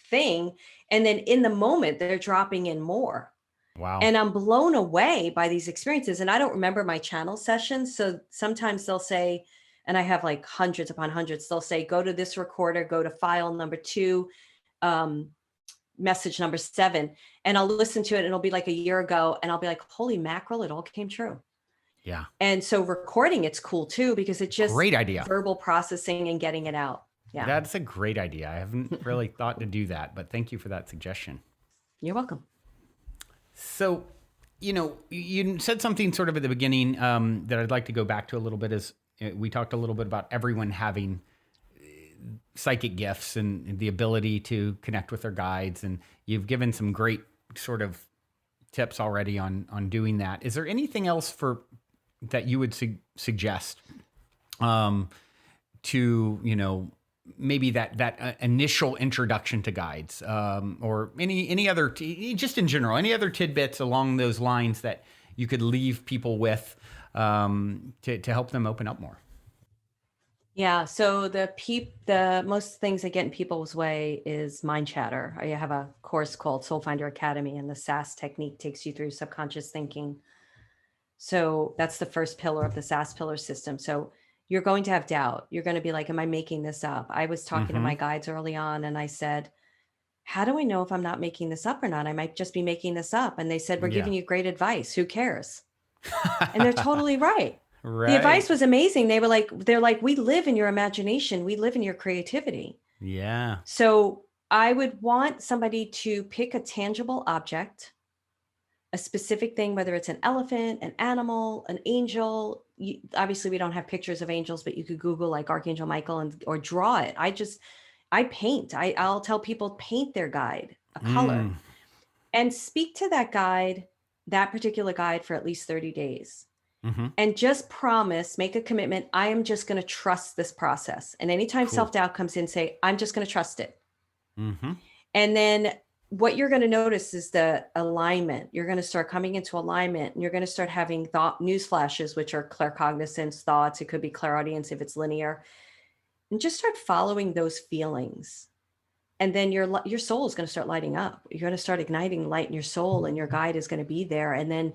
thing. And then in the moment, they're dropping in more. Wow. And I'm blown away by these experiences. And I don't remember my channel sessions. So sometimes they'll say, and I have hundreds upon hundreds, they'll say, go to this recorder, go to file number 2, message number 7. And I'll listen to it and it'll be a year ago. And I'll be like, holy mackerel, it all came true. Yeah. And so recording, it's cool too, because it's just great idea. Verbal processing and getting it out. Yeah. That's a great idea. I haven't really thought to do that, but thank you for that suggestion. You're welcome. So, you said something sort of at the beginning that I'd like to go back to a little bit. Is we talked a little bit about everyone having psychic gifts and the ability to connect with their guides. And you've given some great sort of tips already on doing that. Is there anything else that you would suggest to, maybe that initial introduction to guides, or any other, just in general, any other tidbits along those lines that you could leave people with to help them open up more? Yeah. So the most things that get in people's way is mind chatter. I have a course called Soul Finder Academy, and the SAS technique takes you through subconscious thinking. So that's the first pillar of the SAS pillar system. So you're going to have doubt. You're going to be like, am I making this up? I was talking to my guides early on, and I said, how do I know if I'm not making this up or not? I might just be making this up. And they said, we're giving you great advice. Who cares? And they're totally right. Right. The advice was amazing. They're like, we live in your imagination. We live in your creativity. Yeah. So I would want somebody to pick a tangible object, a specific thing, whether it's an elephant, an animal, an angel. Obviously we don't have pictures of angels, but you could Google like Archangel Michael or draw it. I paint. I'll tell people paint their guide a color and speak to that particular guide for at least 30 days. And just promise, make a commitment. I am just going to trust this process. And anytime self-doubt comes in, say, I'm just going to trust it. And then what you're going to notice is the alignment. You're going to start coming into alignment, and you're going to start having news flashes, which are claircognizance thoughts. It could be clairaudience if it's linear. And just start following those feelings. And then your soul is going to start lighting up. You're going to start igniting light in your soul, and your guide is going to be there. And then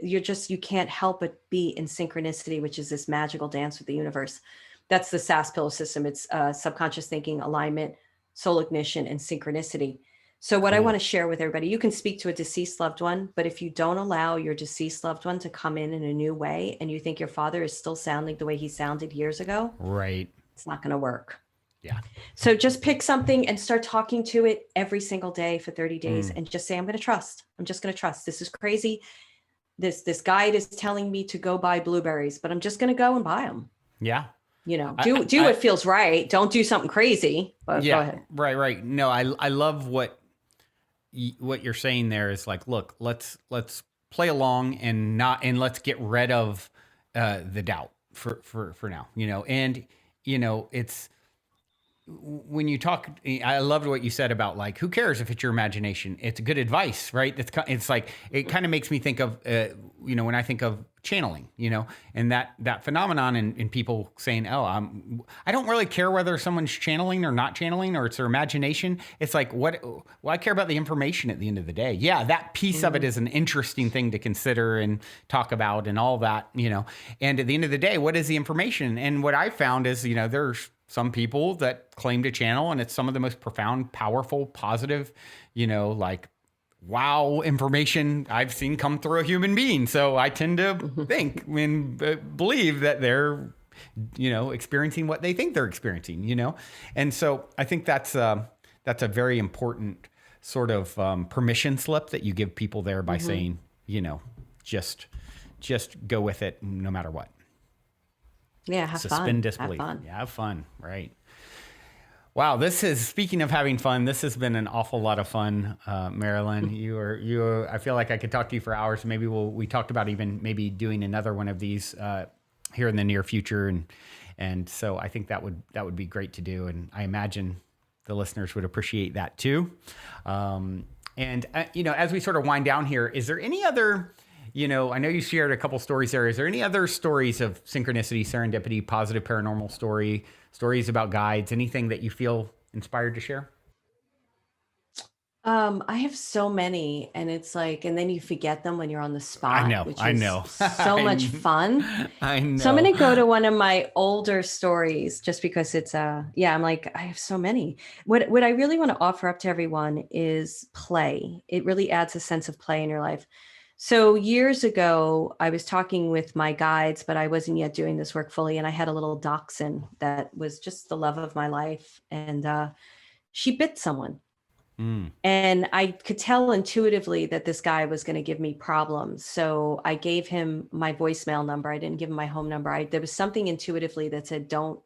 you can't help but be in synchronicity, which is this magical dance with the universe. That's the SAS pillar system. It's subconscious thinking, alignment, soul ignition, and synchronicity. So what I want to share with everybody, you can speak to a deceased loved one, but if you don't allow your deceased loved one to come in a new way, and you think your father is still sounding the way he sounded years ago, right, it's not going to work. Yeah. So just pick something and start talking to it every single day for 30 days and just say, I'm going to trust. I'm just going to trust. This is crazy. This guide is telling me to go buy blueberries, but I'm just going to go and buy them. Yeah. Do what feels right. Don't do something crazy, but go ahead. Right. No, I love what you're saying there is like, look, let's play along and let's get rid of the doubt for now, and it's, when you talk, I loved what you said about like, who cares if it's your imagination? It's good advice, right? It's like, it kind of makes me think of, when I think of channeling, and that phenomenon in people saying, oh, I don't really care whether someone's channeling or not channeling, or it's their imagination. It's like, well, I care about the information at the end of the day. Yeah, that piece of it is an interesting thing to consider and talk about and all that, and at the end of the day, what is the information? And what I found is, there's some people that claim to channel, and it's some of the most profound, powerful, positive, like, wow, information I've seen come through a human being. So I tend to think and believe that they're, experiencing what they think they're experiencing, And so I think that's a very important sort of permission slip that you give people there by saying, just go with it no matter what. Yeah, have fun. Suspend disbelief. Have fun. Yeah, have fun. Right. Wow, speaking of having fun, this has been an awful lot of fun, Marilyn. I feel like I could talk to you for hours. Maybe we talked about even maybe doing another one of these here in the near future, and so I think that would be great to do, and I imagine the listeners would appreciate that too. And as we sort of wind down here, is there any other? I know you shared a couple stories there. Is there any other stories of synchronicity, serendipity, positive paranormal stories about guides, anything that you feel inspired to share? I have so many, and it's like, and then you forget them when you're on the spot. I know. So much fun. I know. So I'm going to go to one of my older stories just because it's I'm like, I have so many. What I really want to offer up to everyone is play. It really adds a sense of play in your life. So years ago, I was talking with my guides, but I wasn't yet doing this work fully. And I had a little dachshund that was just the love of my life. And she bit someone. And I could tell intuitively that this guy was going to give me problems. So I gave him my voicemail number. I didn't give him my home number. There was something intuitively that said, don't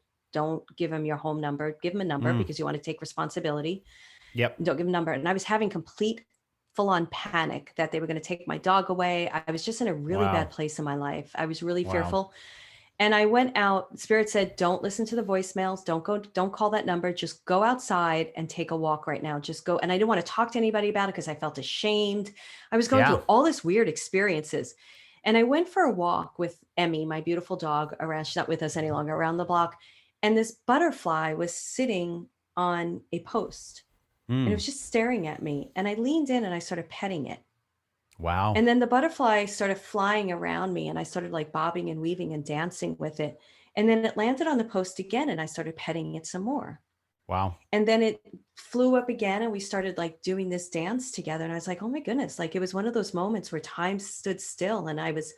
give him your home number. Give him a number because you want to take responsibility. Yep. Don't give him a number. And I was having complete full on panic that they were going to take my dog away. I was just in a really Wow. bad place in my life. I was really Wow. fearful. And I went out. Spirit said, don't listen to the voicemails. Don't call that number. Just go outside and take a walk right now. Just go. And I didn't want to talk to anybody about it because I felt ashamed. I was going Yeah. through all this weird experiences. And I went for a walk with Emmy, my beautiful dog, around, she's not with us any longer, around the block. And this butterfly was sitting on a post and it Mm. was just staring at me. And I leaned in and I started petting it. Wow. And then the butterfly started flying around me and I started like bobbing and weaving and dancing with it. And then it landed on the post again and I started petting it some more. Wow. And then it flew up again and we started like doing this dance together. And I was like, oh my goodness, like it was one of those moments where time stood still and I was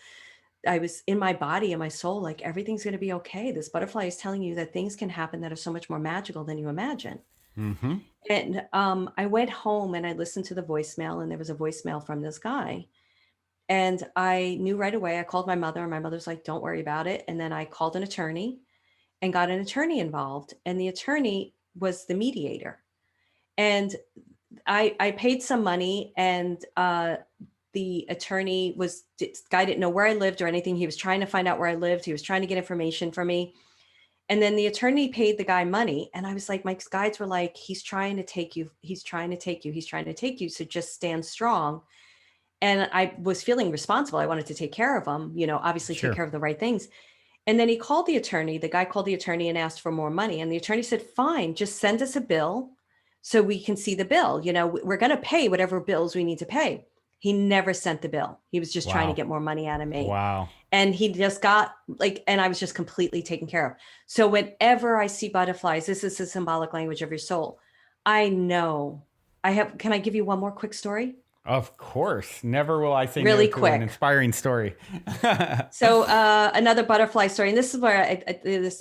in my body and my soul, like everything's going to be okay. This butterfly is telling you that things can happen that are so much more magical than you imagine. Mm-hmm. And I went home and I listened to the voicemail and there was a voicemail from this guy. And I knew right away, I called my mother and my mother's like, don't worry about it. And then I called an attorney and got an attorney involved. And the attorney was the mediator. And I paid some money and the attorney guy didn't know where I lived or anything. He was trying to find out where I lived. He was trying to get information from me. And then the attorney paid the guy money. And I was like, my guides were like, he's trying to take you. He's trying to take you. He's trying to take you. So just stand strong. And I was feeling responsible. I wanted to take care of him, obviously Sure. take care of the right things. And then he called the attorney. The guy called the attorney and asked for more money. And the attorney said, fine, just send us a bill so we can see the bill. We're going to pay whatever bills we need to pay. He never sent the bill. He was just trying to Wow. get more money out of me. Wow. And he just got and I was just completely taken care of. So whenever I see butterflies, this is the symbolic language of your soul. I know can I give you one more quick story? Of course. Never will I say Really no to quick. an inspiring story. So another butterfly story. And this is where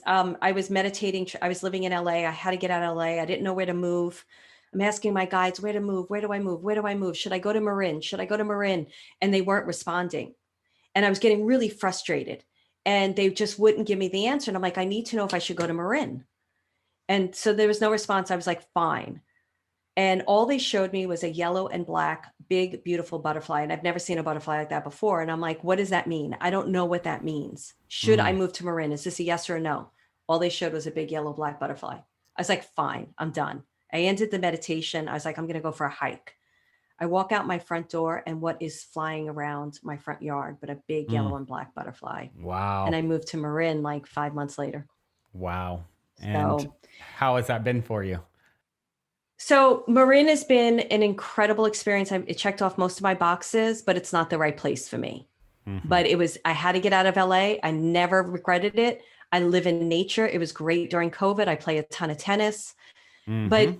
I was meditating. I was living in LA. I had to get out of LA. I didn't know where to move. I'm asking my guides, where to move? Where do I move? Where do I move? Should I go to Marin? Should I go to Marin? And they weren't responding. And I was getting really frustrated. And they just wouldn't give me the answer. And I'm like, I need to know if I should go to Marin. And so there was no response. I was like, fine. And all they showed me was a yellow and black, big, beautiful butterfly. And I've never seen a butterfly like that before. And I'm like, what does that mean? I don't know what that means. Should I move to Marin? Is this a yes or a no? All they showed was a big yellow, black butterfly. I was like, fine, I'm done. I ended the meditation. I was like, I'm going to go for a hike. I walk out my front door and what is flying around my front yard, but a big yellow and black butterfly. Wow. And I moved to Marin like 5 months later. Wow. And how has that been for you? So Marin has been an incredible experience. It checked off most of my boxes, but it's not the right place for me. Mm-hmm. But I had to get out of LA. I never regretted it. I live in nature. It was great during COVID. I play a ton of tennis, but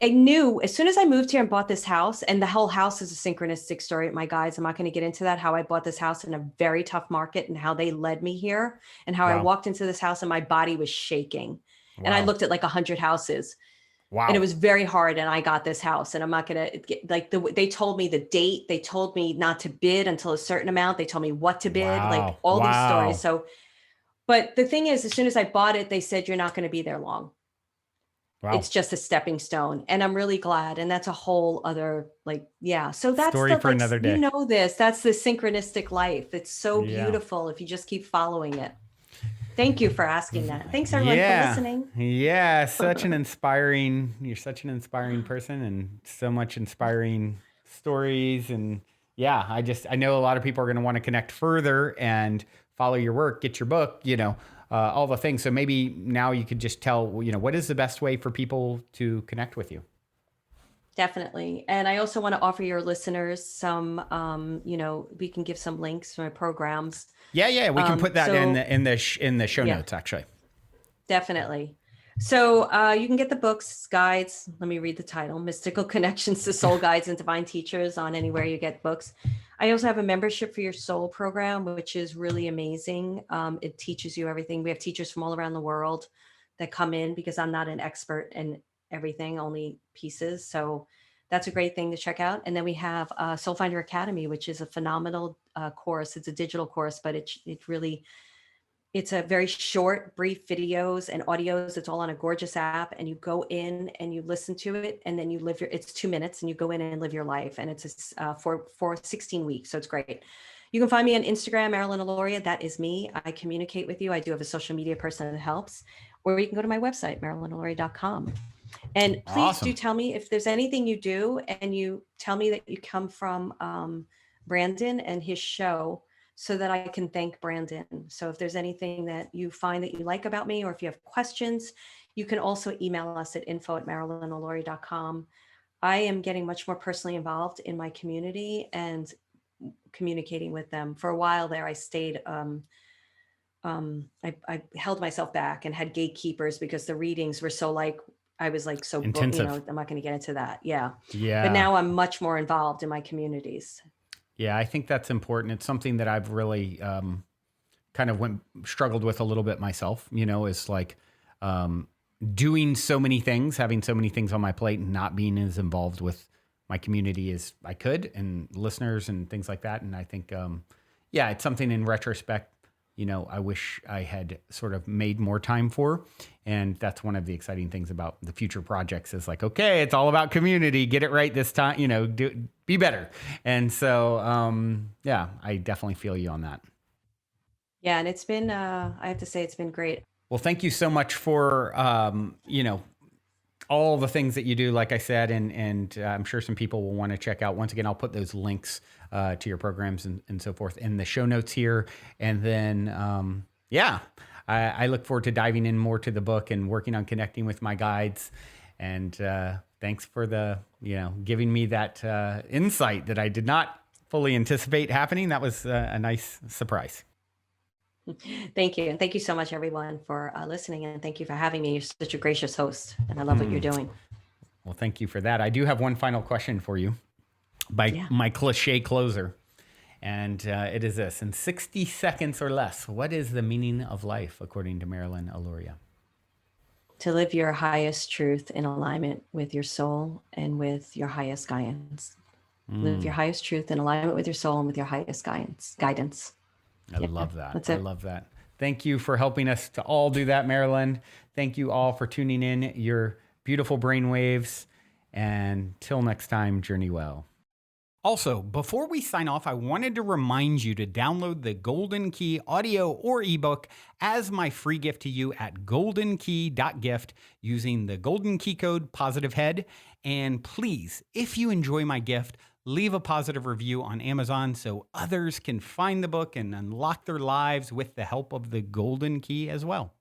I knew as soon as I moved here and bought this house, and the whole house is a synchronistic story at my guides. I'm not going to get into that, how I bought this house in a very tough market and how they led me here and how I walked into this house and my body was shaking. Wow. And I looked at like 100 houses. Wow. And it was very hard. And I got this house and I'm not going to get they told me the date. They told me not to bid until a certain amount. They told me what to bid, like all these stories. So, but the thing is, as soon as I bought it, they said, you're not going to be there long. Wow. It's just a stepping stone. And I'm really glad. And that's a whole other, so that's story for another day. That's the synchronistic life. It's so beautiful if you just keep following it. Thank you for asking that. Thanks everyone for listening. Yeah, you're such an inspiring person and so much inspiring stories. And I know a lot of people are going to want to connect further and follow your work, get your book, all the things. So maybe now you could just tell, what is the best way for people to connect with you? Definitely. And I also want to offer your listeners some, we can give some links for my programs. Yeah. We can put that in the show notes, actually. Definitely. So you can get the books, guides. Let me read the title: Mystical Connections to Soul Guides and Divine Teachers, on anywhere you get books. I also have a membership for your soul program, which is really amazing. It teaches you everything. We have teachers from all around the world that come in because I'm not an expert in everything, only pieces. So that's a great thing to check out. And then we have Soul Finder Academy, which is a phenomenal course. It's a digital course, but it really It's a very short, brief videos and audios. It's all on a gorgeous app, and you go in and you listen to it, and then you live it's 2 minutes, and you go in and live your life. And it's for 16 weeks. So it's great. You can find me on Instagram, Marilyn Alauria. That is me. I communicate with you. I do have a social media person that helps. Or you can go to my website, marilynalauria.com. And please do tell me if there's anything you do, and you tell me that you come from Brandon and his show, so that I can thank Brandon. So if there's anything that you find that you like about me, or if you have questions, you can also email us at info@marilynalauria.com. I am getting much more personally involved in my community and communicating with them. For a while there, I stayed, I held myself back and had gatekeepers because the readings were so I was so intensive. I'm not going to get into that. Yeah. Yeah. But now I'm much more involved in my communities. Yeah, I think that's important. It's something that I've really kind of struggled with a little bit myself, is doing so many things, having so many things on my plate, and not being as involved with my community as I could, and listeners and things like that. And I think, it's something in retrospect, I wish I had sort of made more time for. And that's one of the exciting things about the future projects is okay, it's all about community. Get it right this time, be better. And so, I definitely feel you on that. Yeah. And it's been, I have to say, it's been great. Well, thank you so much for, all the things that you do, like I said, and I'm sure some people will want to check out. Once again, I'll put those links to your programs and so forth in the show notes here. And then, I look forward to diving in more to the book and working on connecting with my guides. And thanks for giving me that insight that I did not fully anticipate happening. That was a nice surprise. Thank you. And thank you so much, everyone, for listening. And thank you for having me. You're such a gracious host, and I love what you're doing. Well, thank you for that. I do have one final question for you, my cliche closer. And it is this: in 60 seconds or less, what is the meaning of life, according to Marilyn Alauria? To live your highest truth in alignment with your soul and with your highest guidance. Live your highest truth in alignment with your soul and with your highest guidance. I love that. I love that. Thank you for helping us to all do that, Marilyn. Thank you all for tuning in your beautiful brainwaves. And till next time, journey well. Also, before we sign off, I wanted to remind you to download the Golden Key audio or ebook as my free gift to you at goldenkey.gift using the Golden Key code POSITIVEHEAD. And please, if you enjoy my gift, leave a positive review on Amazon so others can find the book and unlock their lives with the help of the Golden Key as well.